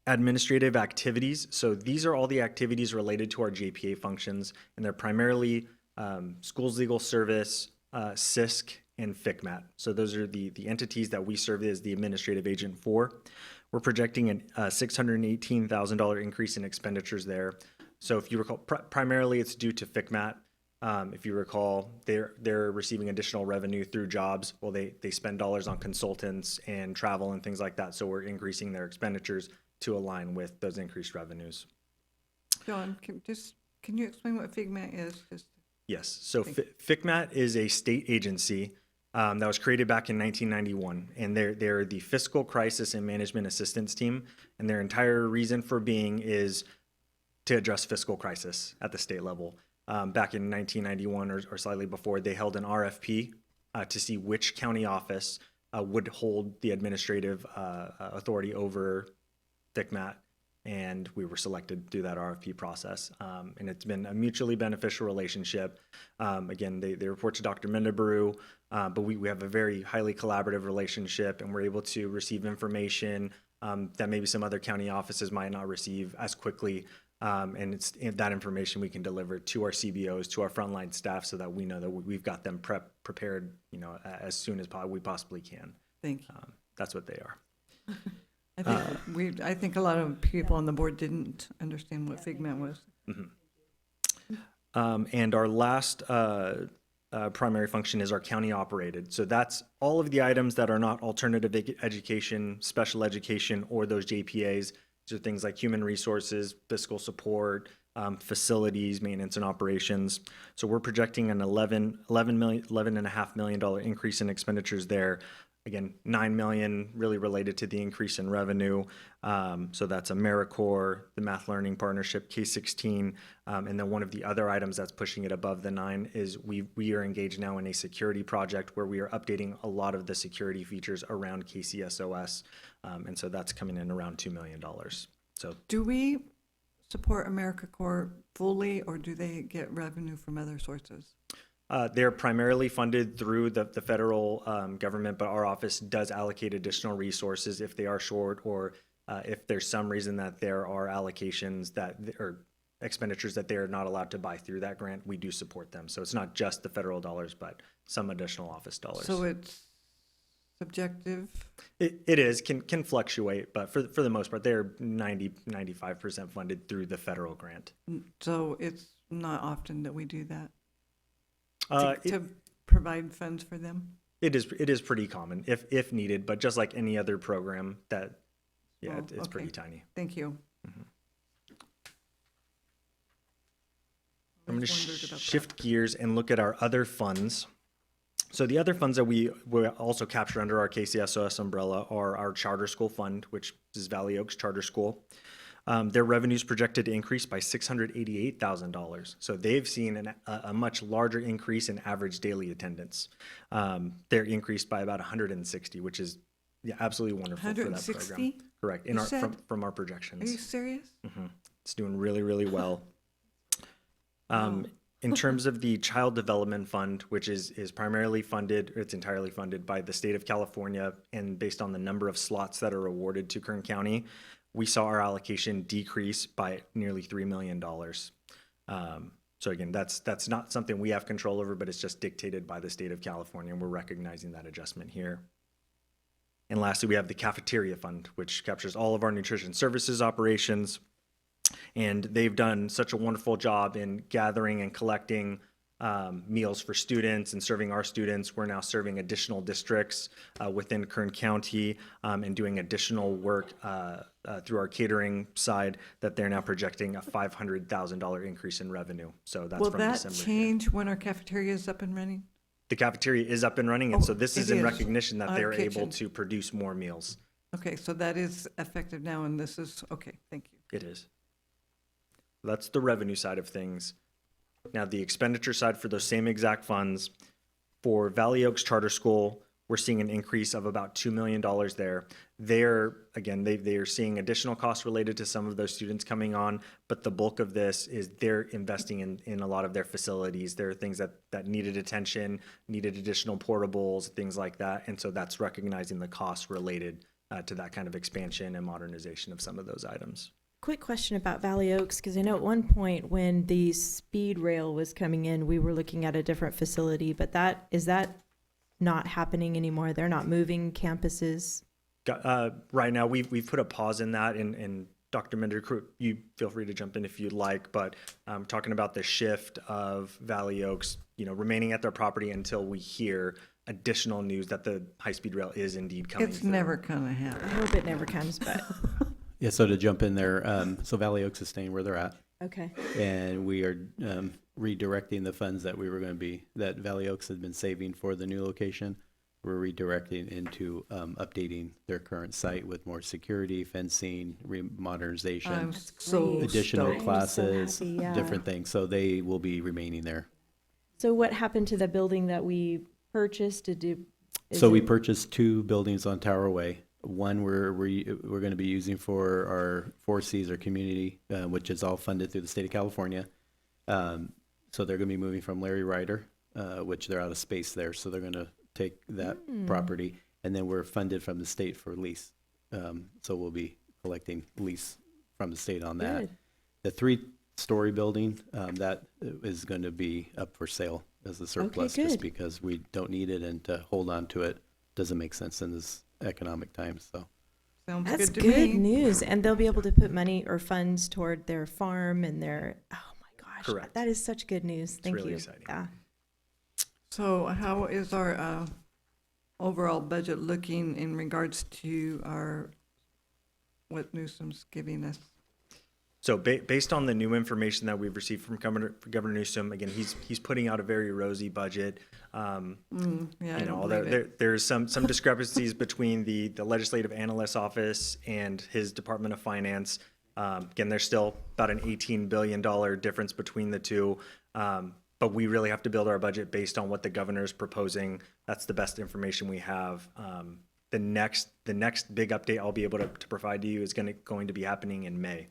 Administrative activities. So these are all the activities related to our JPA functions, and they're primarily schools legal service, CISC, and FICMAT. So those are the entities that we serve as the administrative agent for. We're projecting a $618,000 increase in expenditures there. So if you recall, primarily it's due to FICMAT. If you recall, they're receiving additional revenue through jobs. Well, they spend dollars on consultants and travel and things like that. So we're increasing their expenditures to align with those increased revenues. John, can you explain what FICMAT is? Yes. So FICMAT is a state agency that was created back in 1991, and they're the Fiscal Crisis and Management Assistance Team, and their entire reason for being is to address fiscal crisis at the state level. Back in 1991 or slightly before, they held an RFP to see which county office would hold the administrative authority over FICMAT, and we were selected through that RFP process. And it's been a mutually beneficial relationship. Again, they report to Dr. Mendebaru, but we have a very highly collaborative relationship, and we're able to receive information that maybe some other county offices might not receive as quickly. And it's that information we can deliver to our CBOs, to our frontline staff, so that we know that we've got them prepared, as soon as we possibly can. Thank you. That's what they are. I think a lot of people on the board didn't understand what FICMAT was. Mm-hmm. And our last primary function is our county operated. So that's all of the items that are not alternative education, special education, or those JPAs. These are things like human resources, fiscal support, facilities, maintenance, and operations. So we're projecting an $11.5 million increase in expenditures there. Again, $9 million really related to the increase in revenue. So that's AmeriCorps, the Math Learning Partnership, K-16, and then one of the other items that's pushing it above the 9 is we are engaged now in a security project where we are updating a lot of the security features around KCSOS, and so that's coming in around $2 million. So, do we support AmeriCorps fully, or do they get revenue from other sources? They're primarily funded through the federal government, but our office does allocate additional resources if they are short, or if there's some reason that there are allocations or expenditures that they're not allowed to buy through that grant. We do support them. So it's not just the federal dollars, but some additional office dollars. So it's subjective? It is, can fluctuate, but for the most part, they're 95% funded through the federal grant. So it's not often that we do that? To To provide funds for them? It is pretty common if needed, but just like any other program it's okay. pretty tiny. Thank you. Mm-hmm. I'm going to shift gears and look at our other funds. So the other funds that we also capture under our KCSOS umbrella are our charter school fund, which is Valley Oaks Charter School. Their revenues projected to increase by $688,000. So they've seen a much larger increase in average daily attendance. They're increased by about 160, which is absolutely wonderful for that 160? program. Correct. From our projections. Are you serious? Mm-hmm. It's doing really, really well. In terms of the Child Development Fund, which is primarily funded, it's entirely funded by the state of California, and based on the number of slots that are awarded to Kern County, we saw our allocation decrease by nearly $3 million. So again, that's not something we have control over, but it's just dictated by the state of California, and we're recognizing that adjustment here. And lastly, we have the cafeteria fund, which captures all of our nutrition services operations. And they've done such a wonderful job in gathering and collecting meals for students and serving our students. We're now serving additional districts within Kern County and doing additional work through our catering side that they're now projecting a $500,000 increase in revenue. So that's Will from that December. change when our cafeteria is up and running? The cafeteria is up and running, and so this is it in is. recognition that Our they're able kitchen. to produce more meals. Okay, so that is effective now, and this is, okay, thank you. It is. That's the revenue side of things. Now, the expenditure side for those same exact funds, for Valley Oaks Charter School, we're seeing an increase of about $2 million there. They're, again, they are seeing additional costs related to some of those students coming on, but the bulk of this is they're investing in a lot of their facilities. There are things that needed attention, needed additional portables, things like that. And so that's recognizing the costs related to that kind of expansion and modernization of some of those items. Quick question about Valley Oaks, because I know at one point when the speed rail was coming in, we were looking at a different facility, but is that not happening anymore? They're not moving campuses? Right now, we've put a pause in that, and Dr. Minder, you feel free to jump in if you'd like, but talking about the shift of Valley Oaks, remaining at their property until we hear additional news that the high-speed rail is indeed coming It's through. never gonna happen. I hope it never comes, but Yeah, so to jump in there, so Valley Oaks is staying where they're at. okay. And we are redirecting the funds that that Valley Oaks had been saving for the new location. We're redirecting into updating their current site with more security, fencing, modernization, I'm so additional stoked. classes, happy, yeah. different things. So they will be remaining there. So what happened to the building that we purchased? So we purchased 2 buildings on Tower Way. One we're going to be using for our 4Cs, or community, which is all funded through the state of California. So they're going to be moving from Larry Ryder, which they're out of space there. So they're going to take that property, and then we're funded from the state for lease. So we'll be collecting lease from the state on that. Good. The 3-story building, that is going to be up for sale as a surplus, good. just because we don't need it, and to hold on to it doesn't make sense in this economic times. So Sounds That's good to good me. news. And they'll be able to put money or funds toward their farm and their, oh my gosh. Correct. That is such good news. Thank really you. exciting. Yeah. So how is our overall budget looking in regards to what Newsom's giving us? So based on the new information that we've received from Governor Newsom, again, he's putting out a very rosy budget. Yeah, I don't Although believe it. there's some discrepancies between the legislative analyst's office and his Department of Finance. Again, there's still about an $18 billion difference between the two. But we really have to build our budget based on what the governor's proposing. That's the best information we have. The next big update I'll be able to provide to you is going to be happening in May.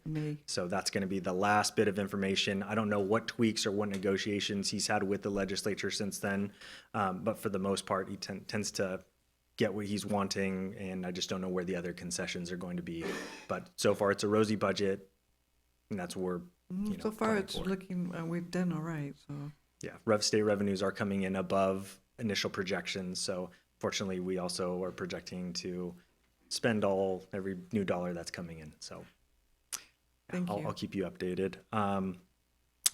So that's going to be the last bit of information. I don't know what tweaks or what negotiations he's had with the legislature since then, but for the most part, he tends to get what he's wanting, and I just don't know where the other concessions are going to be. But so far, it's a rosy budget, and that's where we're So far, gunning it's for. looking, we've done all right, so. Yeah, state revenues are coming in above initial projections. So fortunately, we also are projecting to spend every new dollar that's coming in. So Thank you. I'll keep you updated.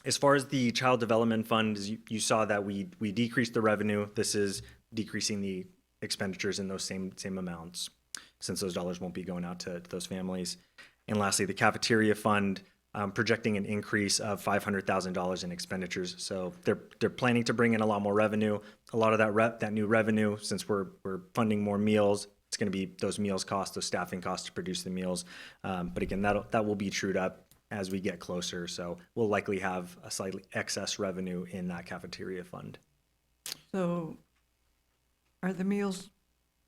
As far as the Child Development Fund, you saw that we decreased the revenue. This is decreasing the expenditures in those same amounts, since those dollars won't be going out to those families. And lastly, the Cafeteria Fund, projecting an increase of $500,000 in expenditures. So they're planning to bring in a lot more revenue. A lot of that new revenue, since we're funding more meals, it's going to be those meals costs, those staffing costs to produce the meals. But again, that will be trued up as we get closer. So we'll likely have a slightly excess revenue in that Cafeteria Fund. So are the meals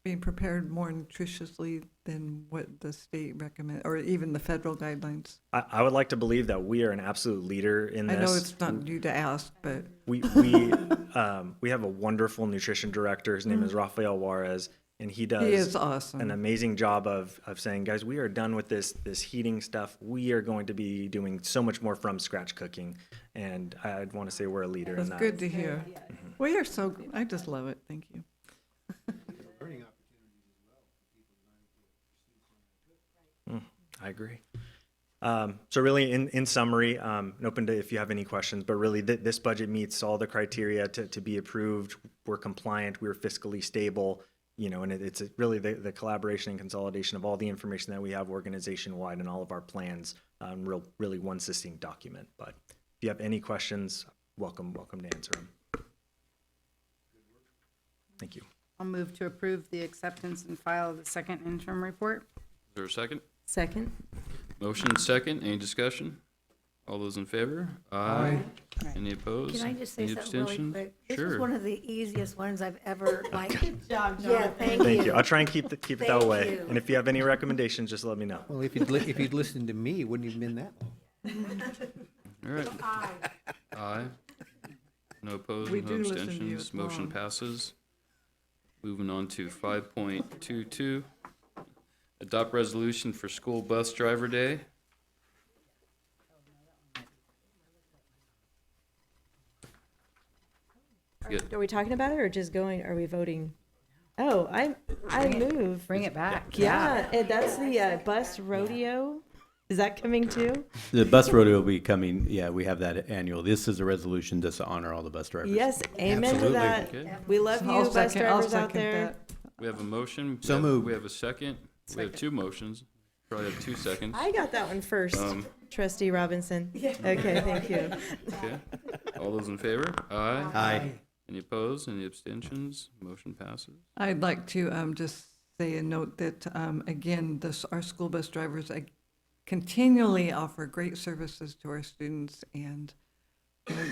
being prepared more nutritiously than what the state recommends, or even the federal guidelines? I would like to believe that we are an absolute leader in this. I know it's not you to ask, but We have a wonderful nutrition director. His name is Rafael Juarez, And he does is awesome. an amazing job of saying, guys, we are done with this heating stuff. We are going to be doing so much more from scratch cooking. And I'd want to say we're a leader That's in that. good to hear. We are so, I just love it. Thank you. I agree. So really, in summary, and open to if you have any questions, but really this budget meets all the criteria to be approved. We're compliant, we're fiscally stable, and it's really the collaboration and consolidation of all the information that we have organization-wide and all of our plans, really one succinct document. But if you have any questions, welcome to answer them. Thank you. I'll move to approve the acceptance and file of the second interim report. Is there a second? Second. Motion second. Any discussion? All those in favor? Aye. Any opposed? Can I just say Any something really abstentions? quick? This Sure. is one of the easiest ones I've ever, like. Good job, Yeah, thank you. I'll try and keep it that Thank way. you. And if you have any recommendations, just let me know. Well, if you'd listened to me, it wouldn't have been that long. All right. Aye. No opposed, We no do listen to you, abstentions. it's Motion long. passes. Moving on to 5.22. Adopt resolution for school bus driver day. Are we talking about it or just going, are we voting? Oh, I move. Bring it back. Yeah, that's the bus rodeo. Is that coming too? The bus rodeo will be coming, yeah, we have that annual. This is a resolution just to honor all the bus drivers. Yes, amen to Absolutely. that. Okay. We love you, bus drivers out there. We have a motion. So We have- moved. We have a second. We have two motions. Probably have 2 seconds. I got that one first, Trustee Robinson. Okay, thank you. Okay. All those in favor? Aye. Aye. Any opposed? Any abstentions? Motion passes. I'd like to just say a note that, again, our school bus drivers continually offer great services to our students, and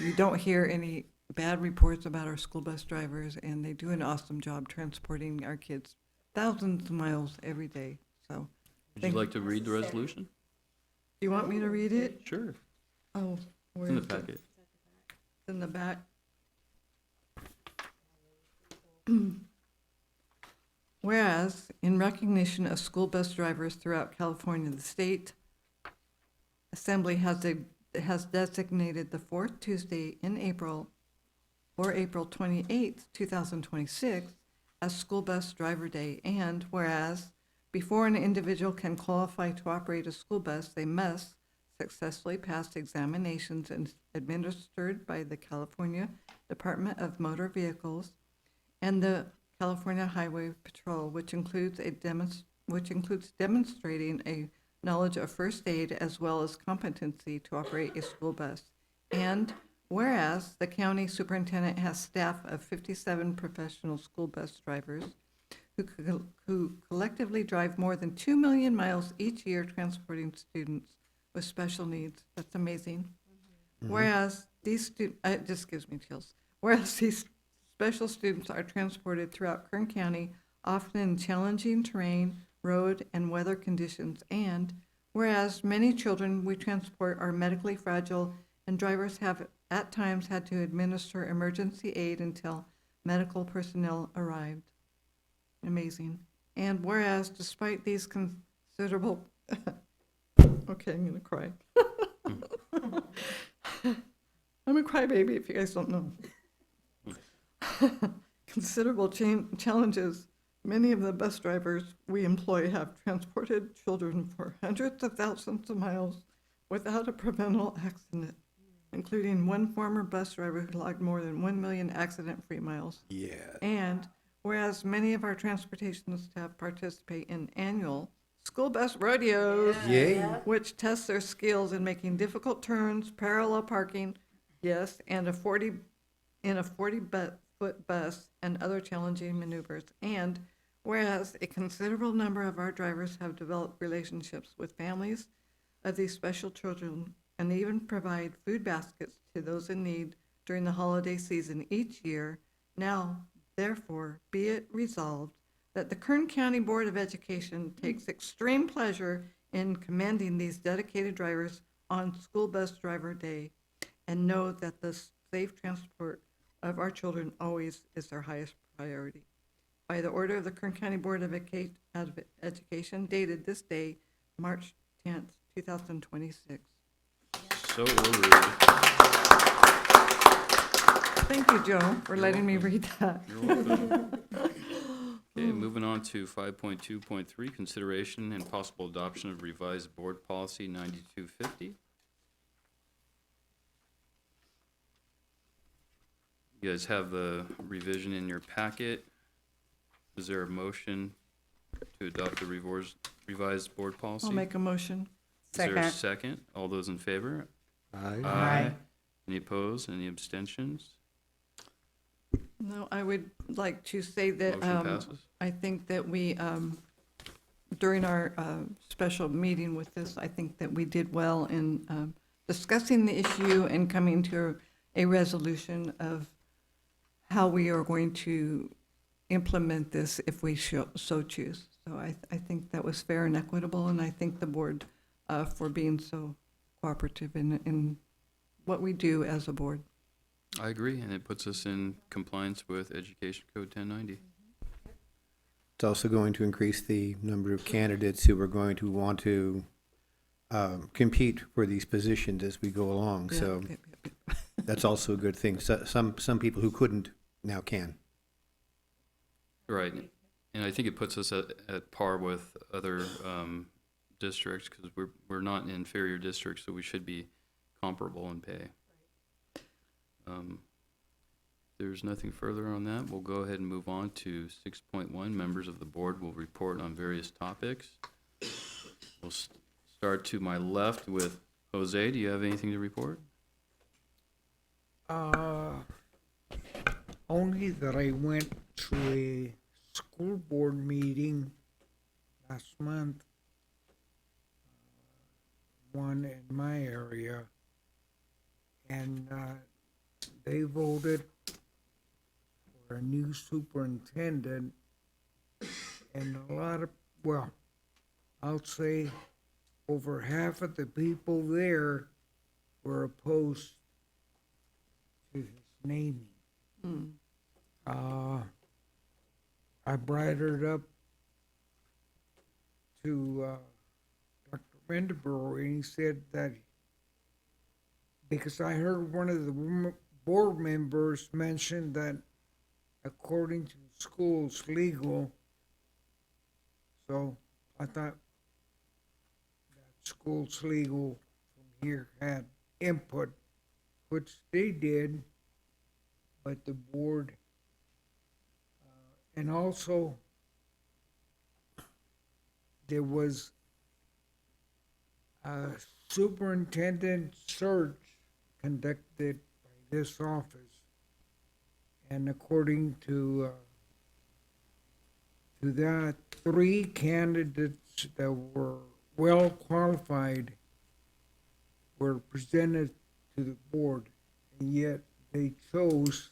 you don't hear any bad reports about our school bus drivers, and they do an awesome job transporting our kids thousands of miles every day. So, Would you like to read the resolution? do you want me to read it? Sure. Oh, It's where in the is it? packet. It's in the back. Whereas, in recognition of school bus drivers throughout California, the state assembly has designated the fourth Tuesday in April, or April 28th, 2026, as School Bus Driver Day. And whereas, before an individual can qualify to operate a school bus, they must successfully pass examinations administered by the California Department of Motor Vehicles and the California Highway Patrol, which includes demonstrating a knowledge of first aid as well as competency to operate a school bus. And whereas the county superintendent has staff of 57 professional school bus drivers who collectively drive more than 2 million miles each year transporting students with special needs. That's amazing. Whereas these it just gives me chills. Whereas these special students are transported throughout Kern County, often in challenging terrain, road, and weather conditions. And whereas many children we transport are medically fragile, and drivers have at times had to administer emergency aid until medical personnel arrived. Amazing. And whereas despite these considerable okay, I'm gonna cry. I'm a crybaby if you guys don't know. Considerable challenges. Many of the bus drivers we employ have transported children for hundreds of thousands of miles without a preventable accident, including one former bus driver who logged more than 1 million accident-free miles. Yeah. And whereas many of our transportation staff participate in annual school bus rodeos, Yay. which test their skills in making difficult turns, parallel parking, yes, and a 40-foot bus and other challenging maneuvers. And whereas a considerable number of our drivers have developed relationships with families of these special children and even provide food baskets to those in need during the holiday season each year, now, therefore, be it resolved that the Kern County Board of Education takes extreme pleasure in commending these dedicated drivers on School Bus Driver Day, and know that the safe transport of our children always is their highest priority. by the order of the Kern County Board of Education dated this day, March 10th, 2026. So ordered. Thank you, Joe, for letting me read that. You're welcome. Okay, moving on to 5.2.3, consideration and possible adoption of revised board policy 9250. You guys have the revision in your packet. Is there a motion to adopt the revised board policy? I'll make a motion. Is there a second? All those in favor? Aye. Any opposed? Any abstentions? No, I would like to say that Motion passes. I think that we, during our special meeting with this, I think that we did well in discussing the issue and coming to a resolution of how we are going to implement this if we so choose. So I think that was fair and equitable, and I thank the board for being so cooperative in what we do as a board. I agree, and it puts us in compliance with Education Code 1090. It's also going to increase the number of candidates who are going to want to compete for these positions as we go along. So that's also a good thing. So, some people who couldn't now can. Right, and I think it puts us at par with other districts, because we're not in inferior districts, so we should be comparable in pay. There's nothing further on that. We'll go ahead and move on to 6.1. Members of the board will report on various topics. We'll start to my left with Jose. Do you have anything to report? Only that I went to a school board meeting last month, one in my area, and they voted for a new superintendent, and a lot of, well, I'll say over half of the people there were opposed to his naming. I brought it up to Dr. Vandenborough, and he said that, because I heard one of the board members mention that according to the school's legal, so I thought that school's legal from here had input, which they did, but the board, and also there was a superintendent search conducted by this office, and according to that, 3 candidates that were well qualified were presented to the board, and yet they chose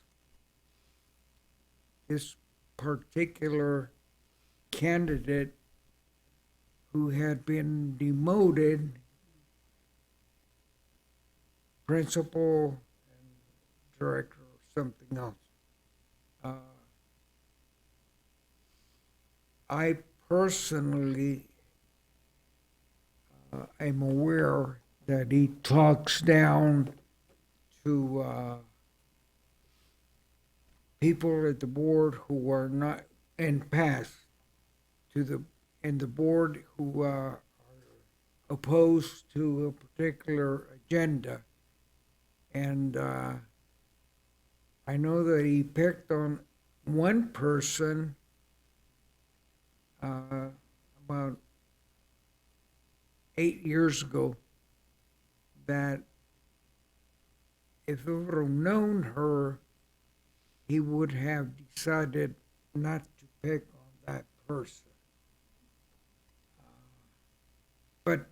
this particular candidate who had been demoted, principal and director or something else. I personally am aware that he talks down to people at the board who are not in past to the board who are opposed to a particular agenda, and I know that he picked on one person about 8 years ago, that if he would have known her, he would have decided not to pick on that person. But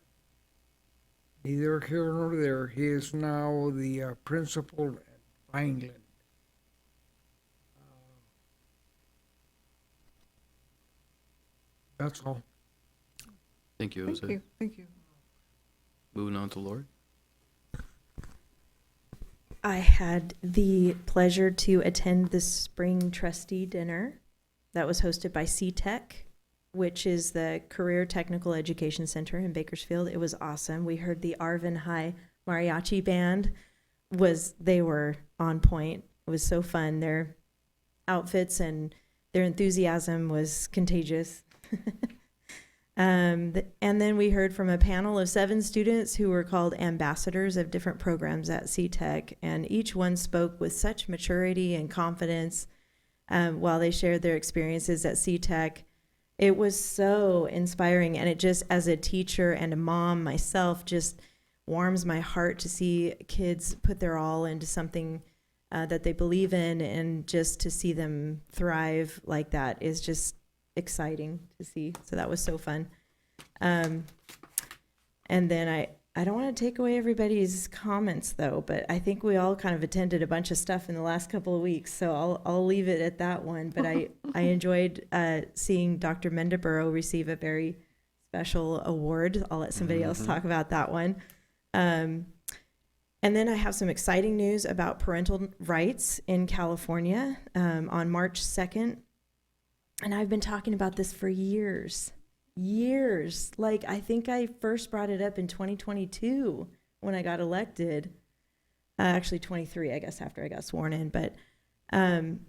neither here nor there, he is now the principal at Vineland. That's all. Thank you, Jose. Thank you. Moving on to Lord. I had the pleasure to attend the spring trustee dinner that was hosted by CTech, which is the Career Technical Education Center in Bakersfield. It was awesome. We heard the Arvin High Mariachi Band they were on point. It was so fun. Their outfits and their enthusiasm was contagious. And then we heard from a panel of 7 students who were called ambassadors of different programs at CTech, and each one spoke with such maturity and confidence while they shared their experiences at CTech. It was so inspiring, and it just, as a teacher and a mom myself, just warms my heart to see kids put their all into something that they believe in, and just to see them thrive like that is just exciting to see. So that was so fun. And then I don't want to take away everybody's comments though, but I think we all kind of attended a bunch of stuff in the last couple of weeks, so I'll leave it at that one. But I enjoyed seeing Dr. Mendeborough receive a very special award. I'll let somebody else talk about that one. And then I have some exciting news about parental rights in California on March 2nd. And I've been talking about this for years. Like, I think I first brought it up in 2022 when I got elected. Actually 23, I guess, after I got sworn in. But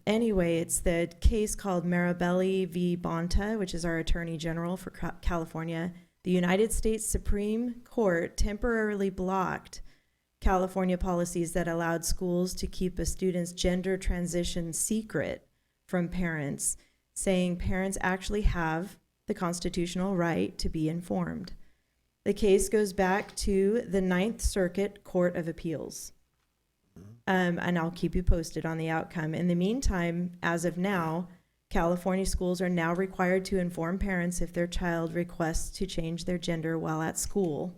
anyway, it's the case called Marabelli v. Bonta, which is our Attorney General for California. The United States Supreme Court temporarily blocked California policies that allowed schools to keep a student's gender transition secret from parents, saying parents actually have the constitutional right to be informed. The case goes back to the Ninth Circuit Court of Appeals. And I'll keep you posted on the outcome. In the meantime, as of now, California schools are now required to inform parents if their child requests to change their gender while at school.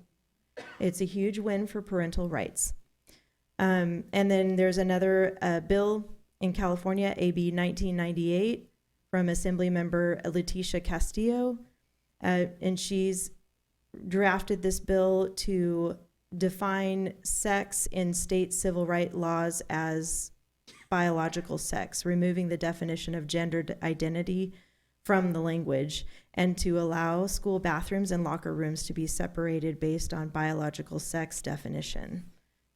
It's a huge win for parental rights. And then there's another bill in California, AB 1998, from Assemblymember Leticia Castillo, and she's drafted this bill to define sex in state civil rights laws as biological sex, removing the definition of gendered identity from the language, and to allow school bathrooms and locker rooms to be separated based on biological sex definition.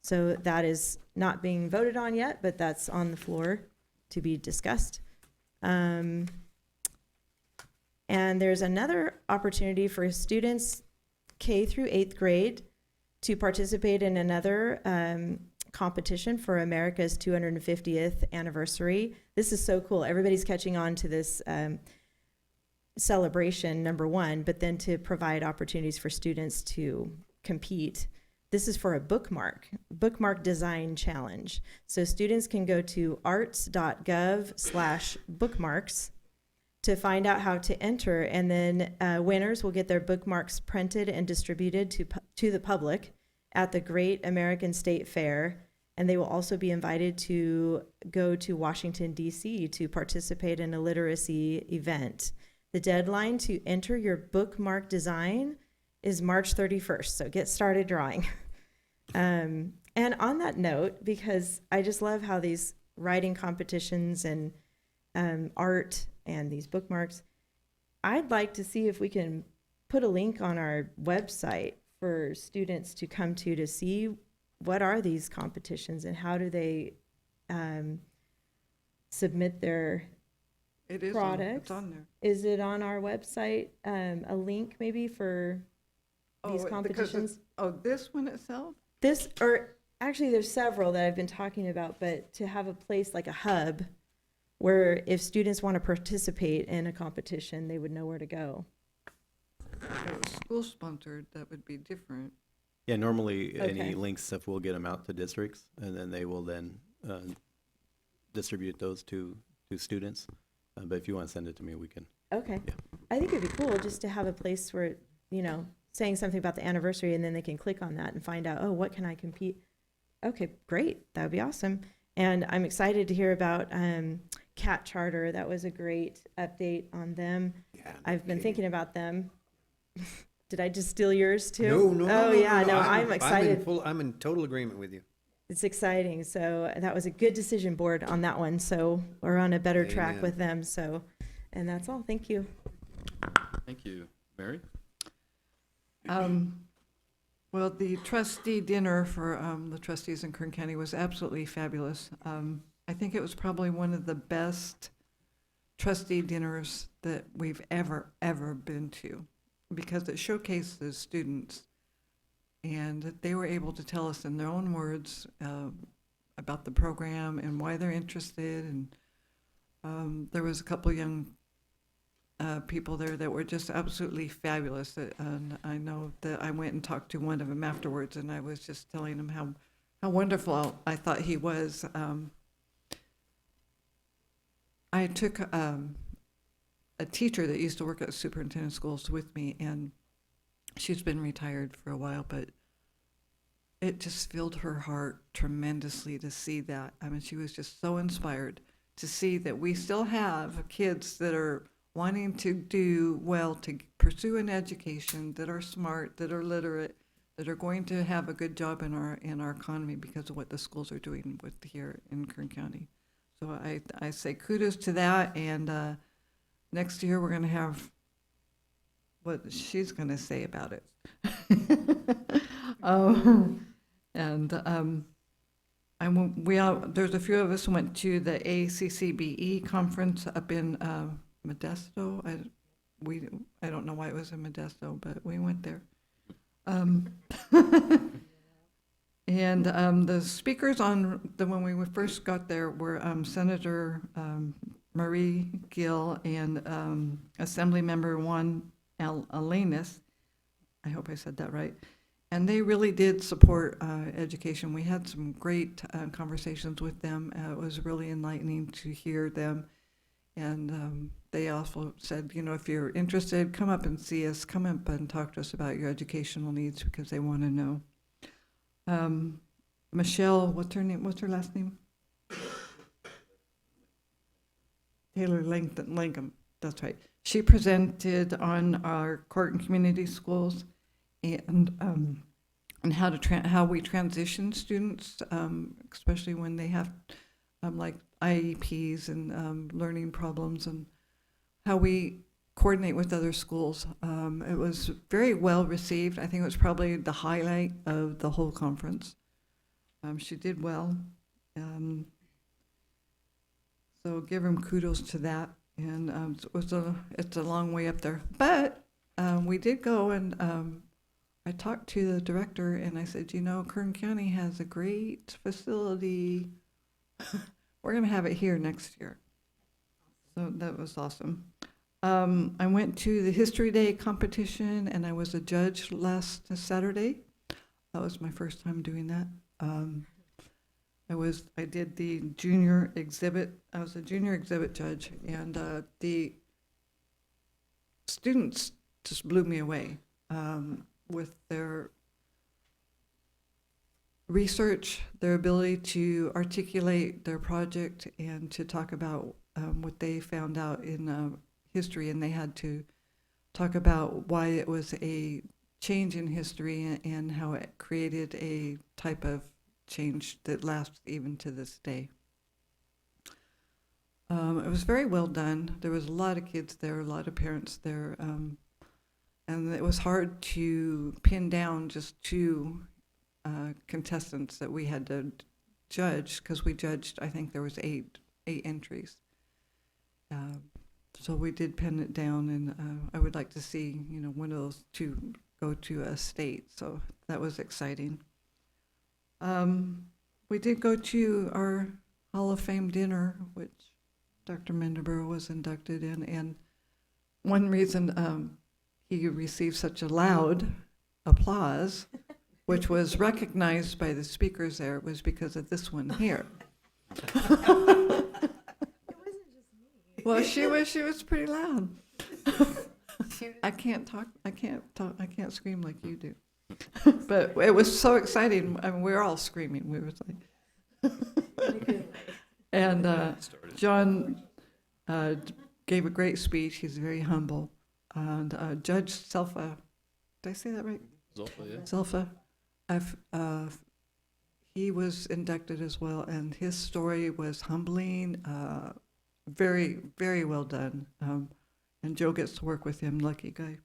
So that is not being voted on yet, but that's on the floor to be discussed. And there's another opportunity for students K through 8th grade to participate in another competition for America's 250th anniversary. This is so cool. Everybody's catching on to this celebration, number one, but then to provide opportunities for students to compete. This is for a bookmark design challenge. So students can go to arts.gov/bookmarks to find out how to enter, and then winners will get their bookmarks printed and distributed to the public at the Great American State Fair, and they will also be invited to go to Washington, D.C. to participate in a literacy event. The deadline to enter your bookmark design is March 31st, so get started drawing. And on that note, because I just love how these writing competitions and art and these bookmarks, I'd like to see if we can put a link on our website for students to come to see what are these competitions and how do they submit their products. It's on there. Is it on our website, a link maybe for these competitions? This one itself? This, or actually there's several that I've been talking about, but to have a place like a hub where if students want to participate in a competition, they would know where to go. If it was school-sponsored, that would be different. Yeah, normally Okay. any link stuff, we'll get them out to districts, and then they will then distribute those to students. But if you want to send it to me, we can. Okay. Yeah. I think it'd be cool just to have a place where, saying something about the anniversary, and then they can click on that and find out, oh, what can I compete? Okay, great. That would be awesome. And I'm excited to hear about CAT Charter. That was a great update on them. Yeah, I've been thinking about them. Did I just steal yours too? No. Oh yeah, no, I'm excited. I'm in total agreement with you. It's exciting. So that was a good decision board on that one. So we're on a better track Amen. with them. So And that's all. Thank you. Thank you. Mary? Well, the trustee dinner for the trustees in Kern County was absolutely fabulous. I think it was probably one of the best trustee dinners that we've ever been to, because it showcases students, and they were able to tell us in their own words about the program and why they're interested. And there was a couple young people there that were just absolutely fabulous. And I know that I went and talked to one of them afterwards, and I was just telling him how wonderful I thought he was. I took a teacher that used to work at superintendent schools with me, and she's been retired for a while, but it just filled her heart tremendously to see that. I mean, she was just so inspired to see that we still have kids that are wanting to do well, to pursue an education, that are smart, that are literate, that are going to have a good job in our economy because of what the schools are doing with here in Kern County. So I say kudos to that, and next year we're going to have what she's going to say about it. There's a few of us who went to the ACCBE conference up in Modesto. I don't know why it was in Modesto, but we went there. And the speakers when we first got there were Senator Marie Gill and Assemblymember Juan Alanis. I hope I said that right. And they really did support education. We had some great conversations with them. It was really enlightening to hear them. And they also said, if you're interested, come up and see us. Come up and talk to us about your educational needs, because they want to know. Michelle, what's her name? What's her last name? Taylor Langham. That's right. She presented on our court and community schools, and how we transition students, especially when they have like IEPs and learning problems, and how we coordinate with other schools. It was very well received. I think it was probably the highlight of the whole conference. She did well. So give them kudos to that. And it's a long way up there. But we did go, and I talked to the director, and I said, Kern County has a great facility. We're going to have it here next year. So that was awesome. I went to the History Day competition, and I was a judge last Saturday. That was my first time doing that. I did the junior exhibit. I was a junior exhibit judge, and the students just blew me away with their research, their ability to articulate their project, and to talk about what they found out in history, and they had to talk about why it was a change in history and how it created a type of change that lasts even to this day. It was very well done. There was a lot of kids there, a lot of parents there, and it was hard to pin down just two contestants that we had to judge, because we judged, I think there was eight entries. So we did pin it down, and I would like to see, one of those two go to a state. So that was exciting. We did go to our Hall of Fame dinner, which Dr. Mendeborough was inducted in, and one reason he received such a loud applause, which was recognized by the speakers there, was because of this one here. Well, she was pretty loud. I can't scream like you do. But it was so exciting. I mean, we were all screaming. We was like, and John gave a great speech. He's very humble. And Judge Selfa, did I say that right? Zelfa, yeah. Selfa, he was inducted as well, and his story was humbling. very, very well done. And Joe gets to work with him, lucky guy.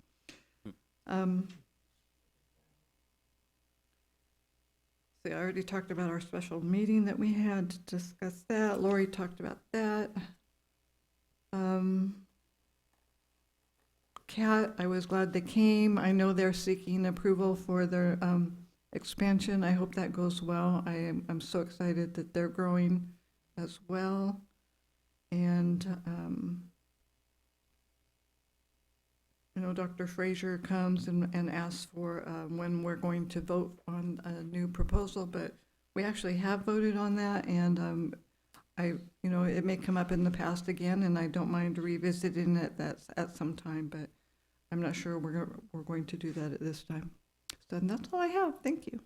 See, I already talked about our special meeting that we had to discuss that. Lori talked about that. CAT, I was glad they came. I know they're seeking approval for their expansion. I hope that goes well. I'm so excited that they're growing as well. And you know, Dr. Frazier comes and asks for when we're going to vote on a new proposal, but we actually have voted on that, and you know, it may come up in the past again, and I don't mind revisiting it at some time, but I'm not sure we're going to do that at this time. So that's all I have. Thank you.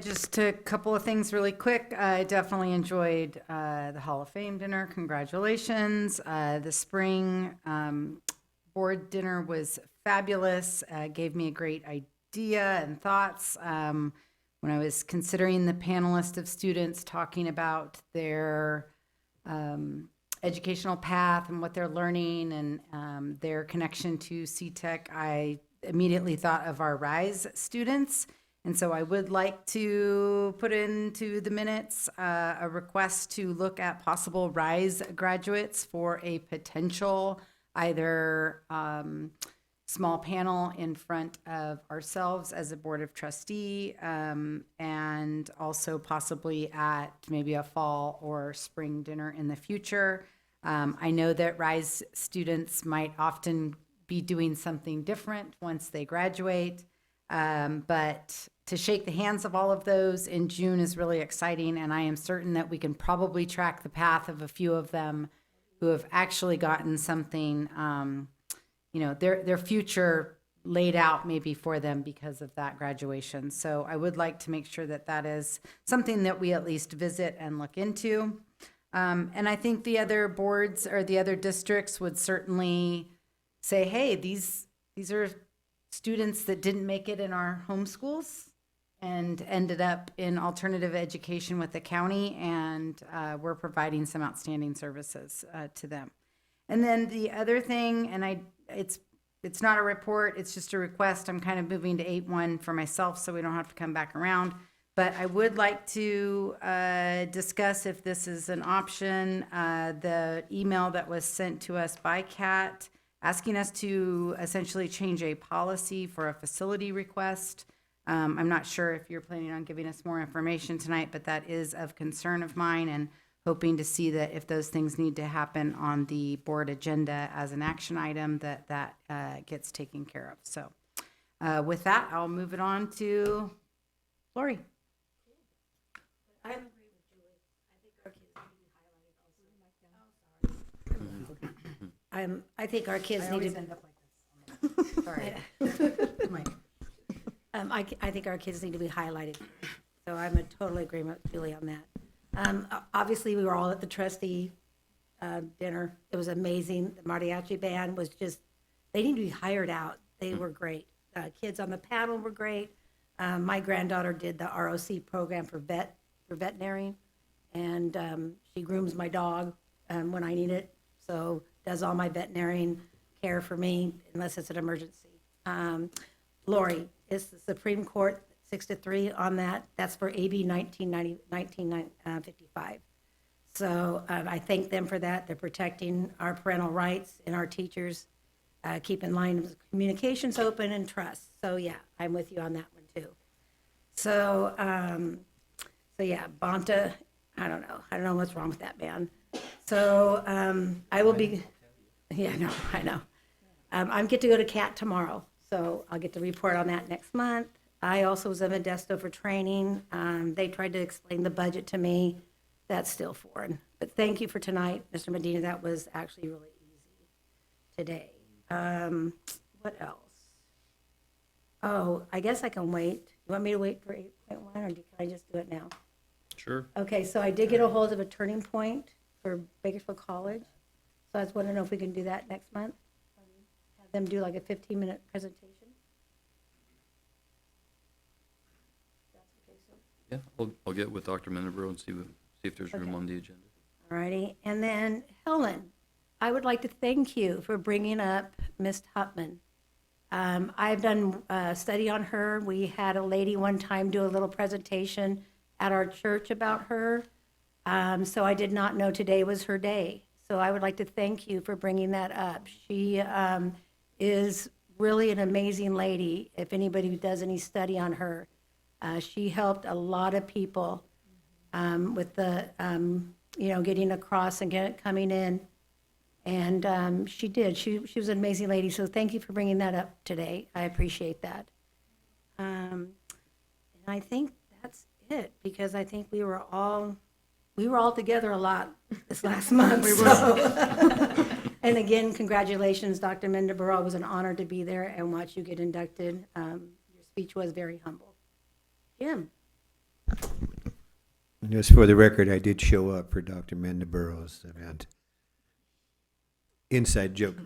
Just a couple of things really quick. I definitely enjoyed the Hall of Fame dinner. Congratulations. The spring board dinner was fabulous. Gave me a great idea and thoughts. When I was considering the panelist of students talking about their educational path and what they're learning and their connection to CTEC, I immediately thought of our RISE students. And so I would like to put into the minutes a request to look at possible RISE graduates for a potential either small panel in front of ourselves as a board of trustee, and also possibly at maybe a fall or spring dinner in the future. I know that RISE students might often be doing something different once they graduate. But to shake the hands of all of those in June is really exciting, and I am certain that we can probably track the path of a few of them who have actually gotten something, you know, their future laid out maybe for them because of that graduation. So I would like to make sure that that is something that we at least visit and look into. And I think the other boards or the other districts would certainly say, hey, these are students that didn't make it in our home schools and ended up in alternative education with the county, and we're providing some outstanding services to them. And then the other thing, and it's not a report, it's just a request. I'm kind of moving to 8.1 for myself so we don't have to come back around. But I would like to discuss, if this is an option, the email that was sent to us by CAT asking us to essentially change a policy for a facility request. I'm not sure if you're planning on giving us more information tonight, but that is of concern of mine, and hoping to see that if those things need to happen on the board agenda as an action item, that gets taken care of. So with that, I'll move it on to Lori. I agree with Julie. I think our kids need to. end up like this. Sorry. I think our kids need to be highlighted. So I'm in total agreement with Julie on that. Obviously, we were all at the trustee dinner. It was amazing. The mariachi band was just, they need to be hired out. They were great. Kids on the panel were great. My granddaughter did the ROC program for veterinary, and she grooms my dog when I need it. So does all my veterinarian care for me unless it's an emergency. Lori, is the Supreme Court 6-3 on that? That's for AB 1955. So I thank them for that. They're protecting our parental rights and our teachers, keep in line with communications open and trust. So yeah, I'm with you on that one too. So, yeah, Bonta, I don't know what's wrong with that man. So I will be, yeah, no, I know. I get to go to CAT tomorrow, so I'll get to report on that next month. I also was in Modesto for training. They tried to explain the budget to me. That's still foreign. But thank you for tonight, Mr. Medina. That was actually really easy today. What else? Oh, I guess I can wait. You want me to wait for 8.1, or can I just do it now? Sure. Okay, so I did get a hold of a Turning Point for Bakersfield College. So I was wondering if we can do that next month. Have them do like a 15-minute presentation. Yeah, I'll get with Dr. Menabro and see See if there's room on the agenda. All righty. And then Helen, I would like to thank you for bringing up Miss Tupman. I've done a study on her. We had a lady one time do a little presentation at our church about her. So I did not know today was her day. So I would like to thank you for bringing that up. She is really an amazing lady. If anybody does any study on her, she helped a lot of people with the, getting across and coming in. And she did. She was an amazing lady. So thank you for bringing that up today. I appreciate that. And I think that's it, because I think we were all together a lot this last month. So. And again, congratulations, Dr. Mendeborough. It was an honor to be there and watch you get inducted. Your speech was very humble. Jim. Just for the record, I did show up for Dr. Mendeburow's event. Inside joke.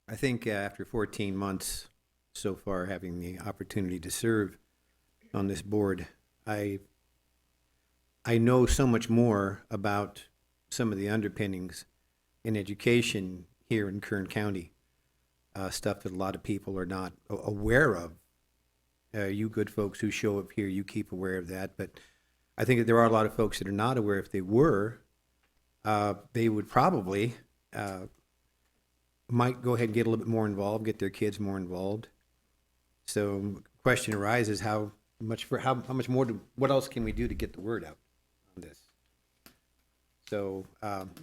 I think after 14 months so far having the opportunity to serve on this board, I know so much more about some of the underpinnings in education here in Kern County, stuff that a lot of people are not aware of. You good folks who show up here, you keep aware of that, but I think that there are a lot of folks that are not aware. If they were, they would probably might go ahead and get a little bit more involved, get their kids more involved. So the question arises, how much more, what else can we do to get the word out on this? So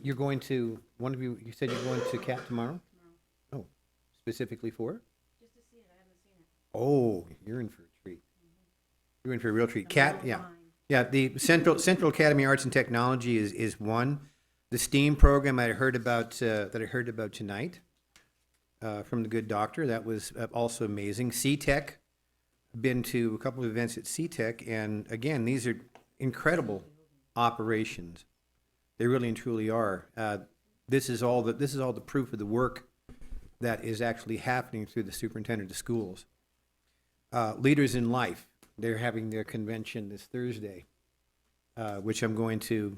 you're going to, one of you said you're going to CAT tomorrow? Oh, specifically for? Just to see it, I haven't seen it. Oh, you're in for a treat. You're in for a real treat. CAT, yeah. Yeah, the Central Academy of Arts and Technology is one. The STEAM program I heard about tonight from the good doctor, that was also amazing. CTEC, been to a couple of events at CTEC, and again, these are incredible operations. They really and truly are. This is all the proof of the work that is actually happening through the superintendent of schools. Leaders in Life, they're having their convention this Thursday, which I'm going to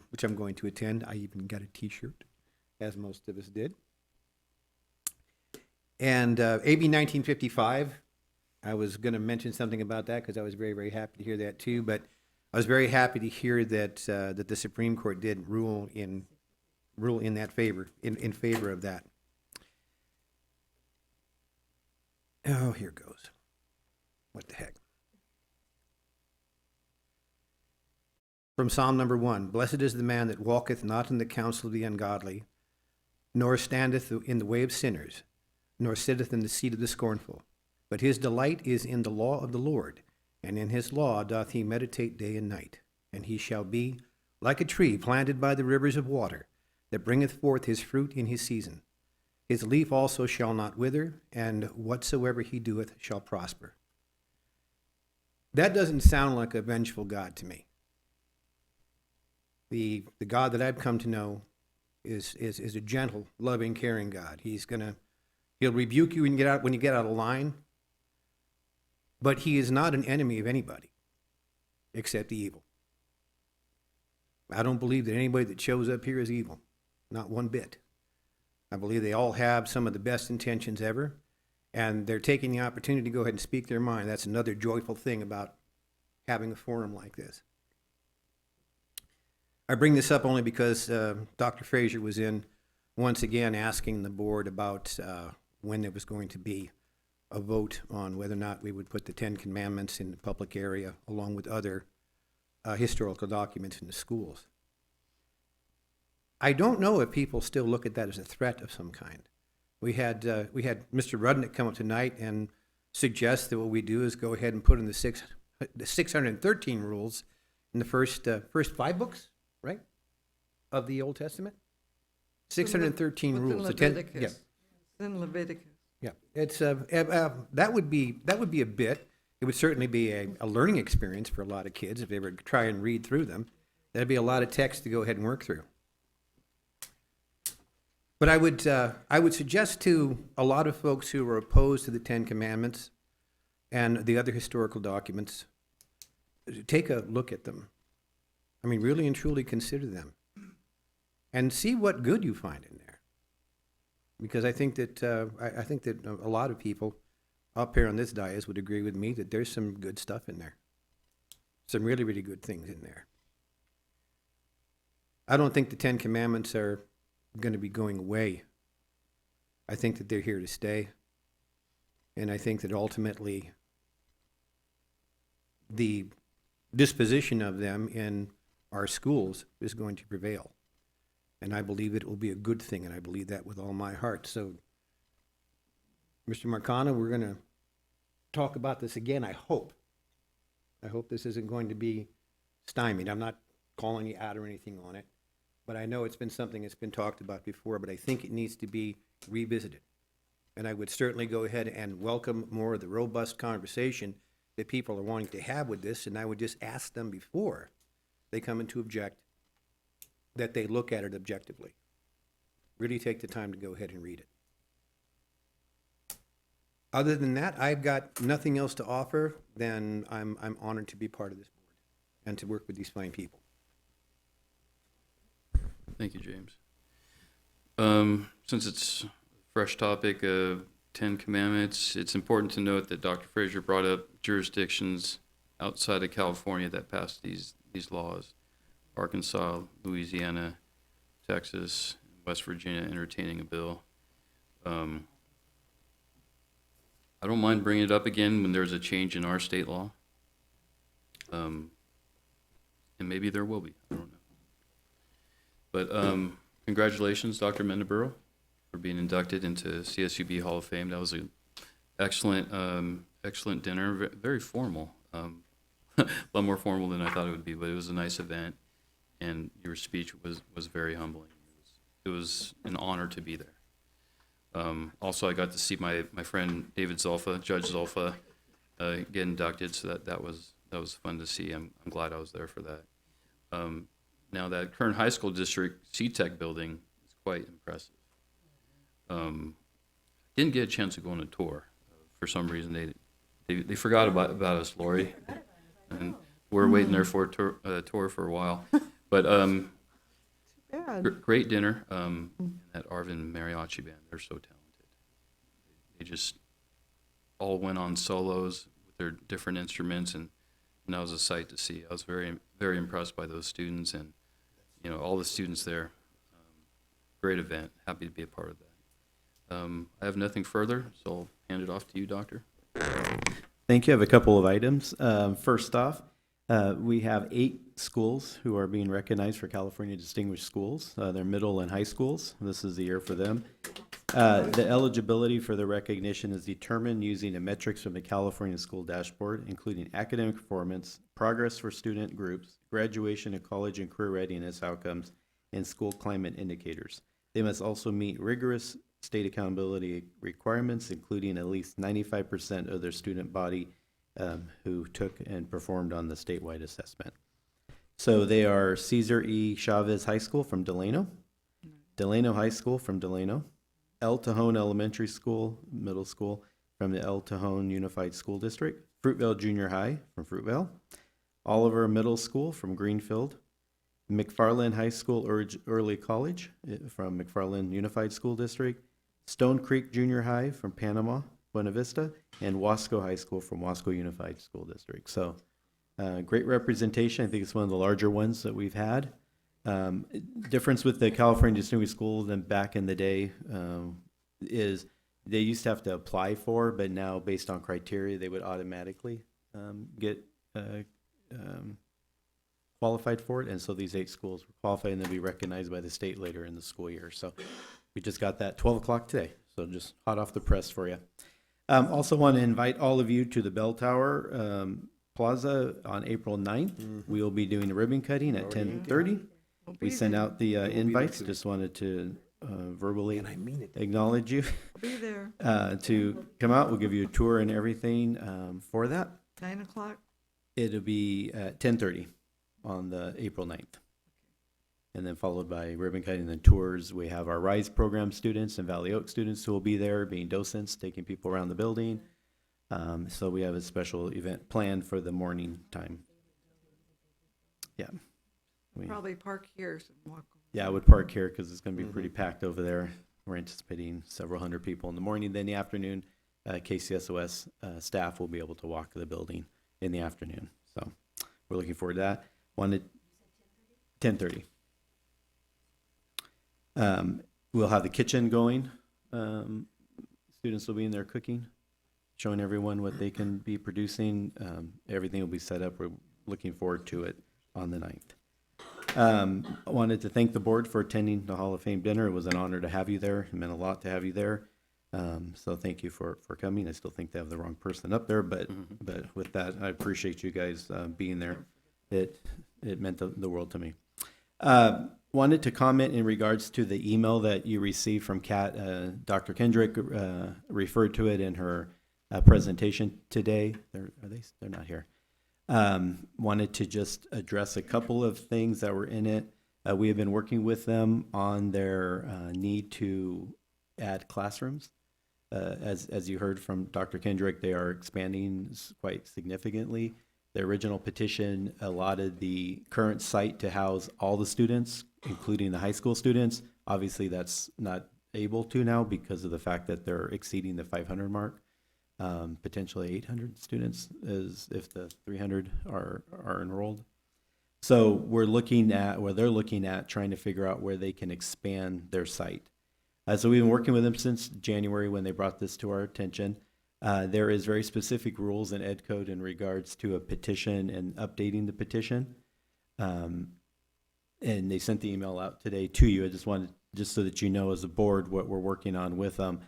attend. I even got a T-shirt, as most of us did. And AB 1955, I was going to mention something about that because I was very, very happy to hear that too. But I was very happy to hear that that the Supreme Court did rule in that favor, in favor of that. Oh, here goes. What the heck? From Psalm number 1, Blessed is the man that walketh not in the counsel of the ungodly, nor standeth in the way of sinners, nor sitteth in the seat of the scornful. But his delight is in the law of the Lord, and in his law doth he meditate day and night. And he shall be like a tree planted by the rivers of water, that bringeth forth his fruit in his season. His leaf also shall not wither, and whatsoever he doeth shall prosper. That doesn't sound like a vengeful God to me. The God that I've come to know is a gentle, loving, caring God. He'll rebuke you when you get out of line, but he is not an enemy of anybody except the evil. I don't believe that anybody that shows up here is evil, not one bit. I believe they all have some of the best intentions ever, and they're taking the opportunity to go ahead and speak their mind. That's another joyful thing about having a forum like this. I bring this up only because Dr. Frazier was in once again asking the board about when there was going to be a vote on whether or not we would put the Ten Commandments in the public area along with other historical documents in the schools. I don't know if people still look at that as a threat of some kind. We had Mr. Rudnick come up tonight and suggest that what we do is go ahead and put in the 613 rules in the first 5 books, right, of the Old Testament. 613 rules. Leviticus. In Leviticus. Yeah, it's that would be a bit. It would certainly be a learning experience for a lot of kids if they were to try and read through them. That'd be a lot of text to go ahead and work through. But I would suggest to a lot of folks who are opposed to the Ten Commandments and the other historical documents, take a look at them. I mean, really and truly consider them. And see what good you find in there. Because I think that, I think that a lot of people up here on this dais would agree with me that there's some good stuff in there. Some really, really good things in there. I don't think the Ten Commandments are going to be going away. I think that they're here to stay. And I think that ultimately the disposition of them in our schools is going to prevail. And I believe it will be a good thing, and I believe that with all my heart. So, Mr. Marcano, we're going to talk about this again, I hope. I hope this isn't going to be stymied. I'm not calling you out or anything on it, but I know it's been something that's been talked about before, but I think it needs to be revisited. And I would certainly go ahead and welcome more of the robust conversation that people are wanting to have with this, and I would just ask them before they come in to object that they look at it objectively. Really take the time to go ahead and read it. Other than that, I've got nothing else to offer than I'm honored to be part of this board and to work with these fine people. Thank you, James. Since it's a fresh topic of 10 Commandments, it's important to note that Dr. Frazier brought up jurisdictions outside of California that passed these laws. Arkansas, Louisiana, Texas, West Virginia entertaining a bill. I don't mind bringing it up again when there's a change in our state law. And maybe there will be, I don't know. But congratulations, Dr. Mendeburo, for being inducted into CSUB Hall of Fame. That was an excellent, excellent dinner, very formal. A lot more formal than I thought it would be, but it was a nice event, and your speech was very humbling. It was an honor to be there. Also, I got to see my friend David Zulfa, Judge Zulfa, get inducted, so that was fun to see. I'm glad I was there for that. Now, that Kern High School District CTEC building is quite impressive. Didn't get a chance to go on a tour. For some reason, they forgot about us, Lori, and we're waiting there for a tour for a while. But great dinner. That Arvin Mariachi band, they're so talented. They just all went on solos with their different instruments, and that was a sight to see. I was very, very impressed by those students, and all the students there. Great event. Happy to be a part of that. I have nothing further, so I'll hand it off to you, Doctor. Thank you. I have a couple of items. First off, we have 8 schools who are being recognized for California Distinguished Schools. They're middle and high schools. This is the year for them. The eligibility for the recognition is determined using the metrics from the California School Dashboard, including academic performance, progress for student groups, graduation and college and career readiness outcomes, and school climate indicators. They must also meet rigorous state accountability requirements, including at least 95% of their student body who took and performed on the statewide assessment. So they are Cesar E. Chavez High School from Delano, Delano High School from Delano, El Cajon Elementary School, middle school from the El Cajon Unified School District, Fruitvale Junior High from Fruitvale, Oliver Middle School from Greenfield, McFarland High School Early College from McFarland Unified School District, Stone Creek Junior High from Panama, Buena Vista, and Wasco High School from Wasco Unified School District. So great representation. I think it's one of the larger ones that we've had. Difference with the California Distinguished School than back in the day is they used to have to apply for, but now based on criteria, they would automatically get qualified for it. And so these 8 schools were qualified and they'll be recognized by the state later in the school year. So we just got that 12 o'clock today. So just hot off the press for you. Also want to invite all of you to the Bell Tower Plaza on April 9th. We will be doing a ribbon cutting at 10:30. We sent out the invites. Just wanted to verbally acknowledge you. I'll be there. To come out. We'll give you a tour and everything for that. 9 o'clock? It'll be at 10:30 on the April 9th. And then followed by ribbon cutting and then tours. We have our RISE program students and Valley Oak students who will be there being docents, taking people around the building. So we have a special event planned for the morning time. Yeah. Probably park here and walk. Yeah, I would park here because it's going to be pretty packed over there. We're anticipating several hundred people in the morning. Then the afternoon, KCSOS staff will be able to walk the building in the afternoon. So we're looking forward to that. 10:30. We'll have the kitchen going. Students will be in there cooking, showing everyone what they can be producing. Everything will be set up. We're looking forward to it on the 9th. I wanted to thank the board for attending the Hall of Fame dinner. It was an honor to have you there. It meant a lot to have you there. So thank you for coming. I still think they have the wrong person up there, but with that, I appreciate you guys being there. It meant the world to me. Wanted to comment in regards to the email that you received from Kat. Dr. Kendrick referred to it in her presentation today. They're not here. Wanted to just address a couple of things that were in it. We have been working with them on their need to add classrooms. As you heard from Dr. Kendrick, they are expanding quite significantly. The original petition allotted the current site to house all the students, including the high school students. Obviously, that's not able to now because of the fact that they're exceeding the 500 mark. Potentially 800 students as if the 300 are enrolled. So they're looking at trying to figure out where they can expand their site. So we've been working with them since January when they brought this to our attention. There is very specific rules in Ed Code in regards to a petition and updating the petition. And they sent the email out today to you. I just wanted, just so that you know as a board what we're working on with them.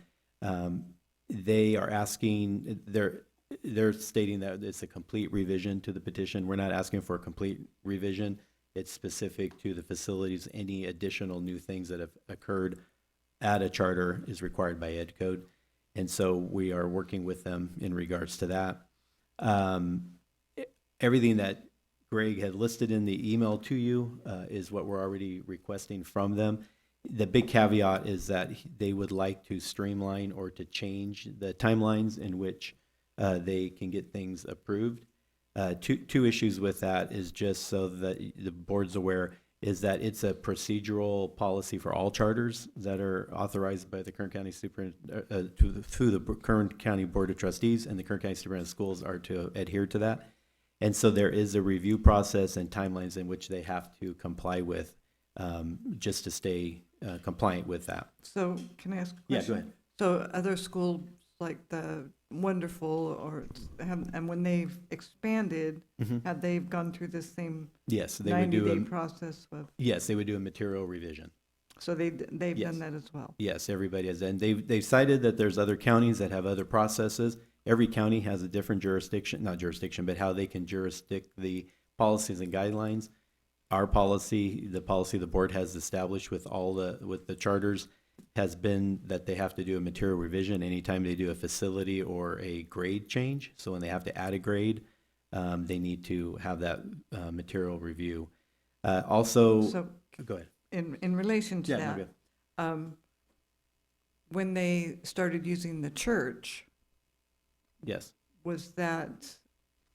They are asking, they're stating that it's a complete revision to the petition. We're not asking for a complete revision. It's specific to the facilities. Any additional new things that have occurred at a charter is required by Ed Code. And so we are working with them in regards to that. Everything that Greg had listed in the email to you is what we're already requesting from them. The big caveat is that they would like to streamline or to change the timelines in which they can get things approved. Two issues with that is just so that the board's aware is that it's a procedural policy for all charters that are authorized by the Kern County through the Kern County Board of Trustees, and the Kern County Superintendent of Schools are to adhere to that. And so there is a review process and timelines in which they have to comply with just to stay compliant with that. So can I ask a question? Yeah, go ahead. So other schools like the Wonderful and when they've expanded, have they gone through this same Yes, they would do 90-day process of? Yes, they would do a material revision. So they've Yes. done that as well? Yes, everybody has, and they've cited that there's other counties that have other processes. Every county has a different not jurisdiction, but how they can jurisdict the policies and guidelines. Our policy, the policy the board has established with the charters, has been that they have to do a material revision anytime they do a facility or a grade change. So when they have to add a grade, they need to have that material review. Also, go ahead. In relation to Yeah, no, that, when they started using the church, yes. was that?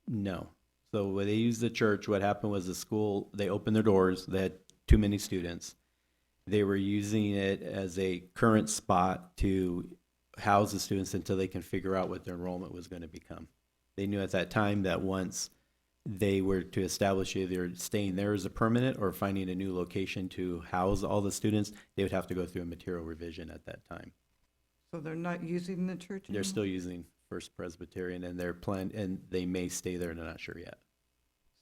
No. So when they used the church, what happened was the school, they opened their doors, they had too many students. They were using it as a current spot to house the students until they can figure out what their enrollment was going to become. They knew at that time that once they were to establish either staying there as a permanent or finding a new location to house all the students, they would have to go through a material revision at that time. So they're not using the church anymore? They're still using First Presbyterian, and they're planned, and they may stay there, and they're not sure yet.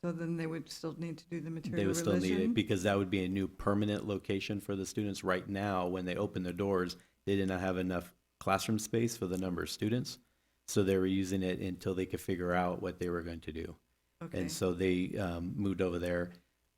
So then they would still need to do the material They would still revision? need it because that would be a new permanent location for the students. Right now, when they open their doors, they did not have enough classroom space for the number of students. So they were using it until they could figure out what they were going to do. Okay. And so they moved over there.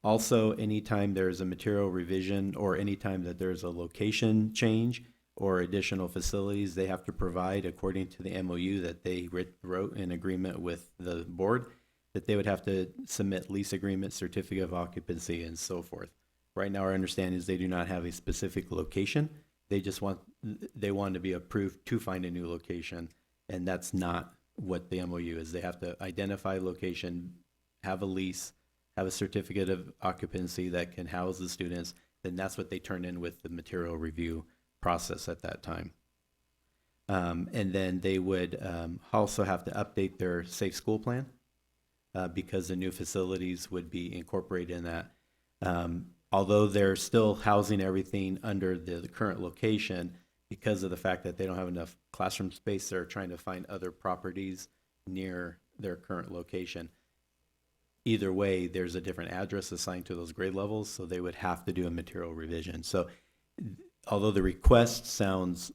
Also, anytime there's a material revision or anytime that there's a location change or additional facilities, they have to provide, according to the MOU that they wrote in agreement with the board, that they would have to submit lease agreement, certificate of occupancy, and so forth. Right now, our understanding is they do not have a specific location. They just want to be approved to find a new location, and that's not what the MOU is. They have to identify location, have a lease, have a certificate of occupancy that can house the students, then that's what they turn in with the material review process at that time. And then they would also have to update their safe school plan because the new facilities would be incorporated in that. Although they're still housing everything under the current location, because of the fact that they don't have enough classroom space, they're trying to find other properties near their current location. Either way, there's a different address assigned to those grade levels, so they would have to do a material revision. So although the request sounds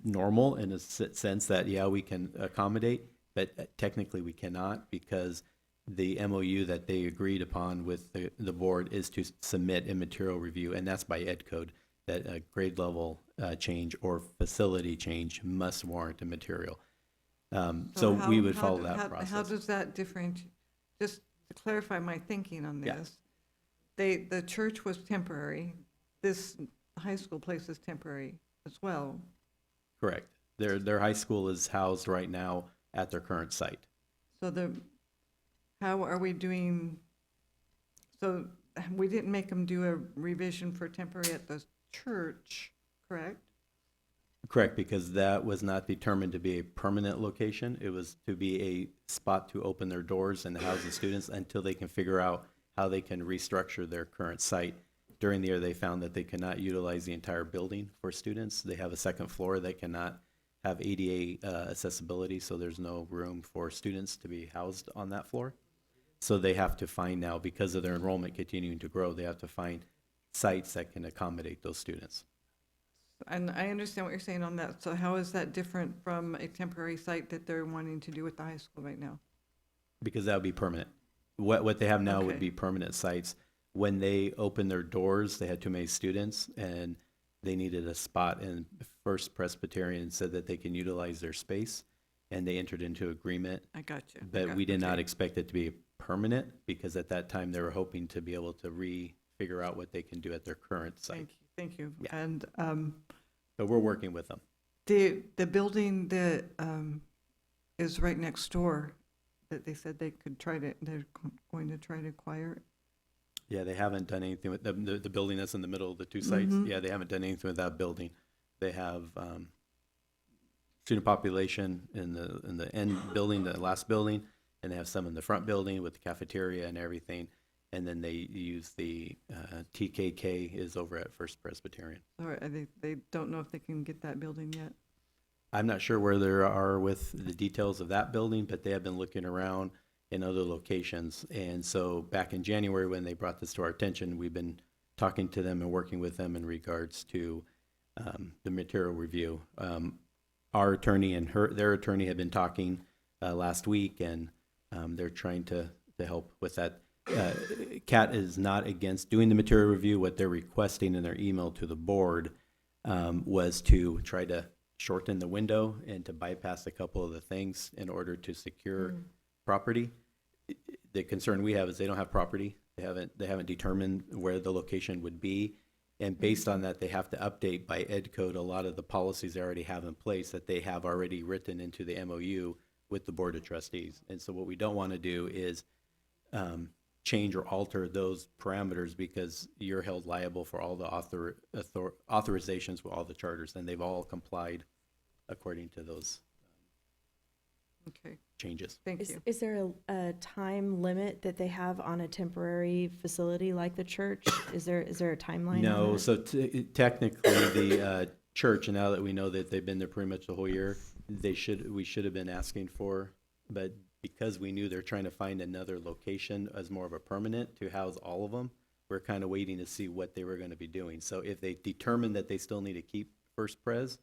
normal in a sense that, yeah, we can accommodate, but technically we cannot, because the MOU that they agreed upon with the board is to submit a material review, and that's by ed code, that a grade level change or facility change must warrant a material. So we would follow that process. How does that differentiate? Just to clarify my thinking on Yeah. this, the church was temporary. This high school place is temporary as well. Correct. Their high school is housed right now at their current site. So how are we doing? So we didn't make them do a revision for temporary at the church, correct? Correct, because that was not determined to be a permanent location. It was to be a spot to open their doors and house the students until they can figure out how they can restructure their current site. During the year, they found that they cannot utilize the entire building for students. They have a second floor that cannot have ADA accessibility, so there's no room for students to be housed on that floor. So they have to find now, because of their enrollment continuing to grow, they have to find sites that can accommodate those students. And I understand what you're saying on that. So how is that different from a temporary site that they're wanting to do with the high school right now? Because that would be permanent. What they have now would Okay. be permanent sites. When they opened their doors, they had too many students and they needed a spot, and First Presbyterian said that they can utilize their space, and they entered into agreement. I got you. But we did not expect it to be permanent, because at that time they were hoping to be able to figure out what they can do at their current site. Thank you. Yeah. And But we're working with them. the building that is right next door, that they said they're going to try to acquire. Yeah, they haven't done anything with the building that's in the middle of the two sites. Mhm. Yeah, they haven't done anything with that building. They have student population in the end building, the last building, and they have some in the front building with the cafeteria and everything. And then they use the TKK is over at First Presbyterian. Or they don't know if they can get that building yet. I'm not sure where they are with the details of that building, but they have been looking around in other locations. And so back in January, when they brought this to our attention, we've been talking to them and working with them in regards to the material review. Our attorney and their attorney had been talking last week, and they're trying to help with that. CAT is not against doing the material review. What they're requesting in their email to the board was to try to shorten the window and to bypass a couple of the things in order to secure property. The concern we have is they don't have property. They haven't determined where the location would be. And based on that, they have to update by ed code a lot of the policies they already have in place that they have already written into the MOU with the Board of Trustees. And so what we don't want to do is change or alter those parameters, because you're held liable for all the authorizations with all the charters, and they've all complied according to those Okay. changes. Thank you. Is there a time limit that they have on a temporary facility like the church? Is there a timeline? No, on that? so technically the church, and now that we know that they've been there pretty much the whole year, we should have been asking for, but because we knew they're trying to find another location as more of a permanent to house all of them, we're kind of waiting to see what they were going to be doing. So if they determine that they still need to keep First Pres,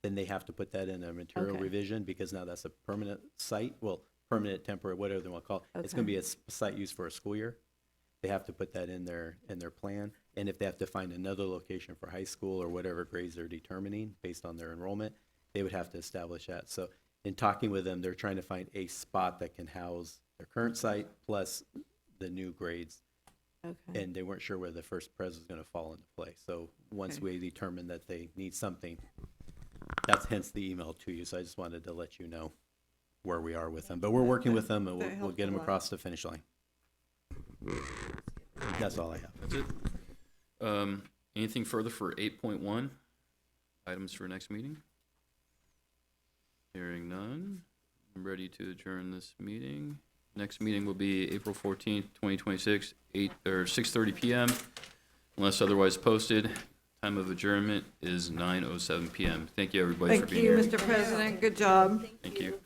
then they have to put that in a material Okay. revision, because now that's a permanent site, well, permanent, temporary, whatever they want to call it. It's going to be a site used for a school year. They have to put that in their plan. And if they have to find another location for high school or whatever grades they're determining based on their enrollment, they would have to establish that. So in talking with them, they're trying to find a spot that can house their current site plus the new grades. Okay. And they weren't sure where the First Pres was going to fall into play. So once Okay. we determined that they need something, that's hence the email to you. So I just wanted to let you know where we are with them. But we're working with them, and That we'll helps get a them lot. across the finish line. That's all I have. That's it. Anything further for 8.1? Items for next meeting? Hearing none. I'm ready to adjourn this meeting. Next meeting will be April 14th, 2026, 6:30 p.m. Unless otherwise posted. Time of adjournment is 9:07 p.m. Thank you, everybody, for Thank being you, here. Mr. President. Good job. Thank you.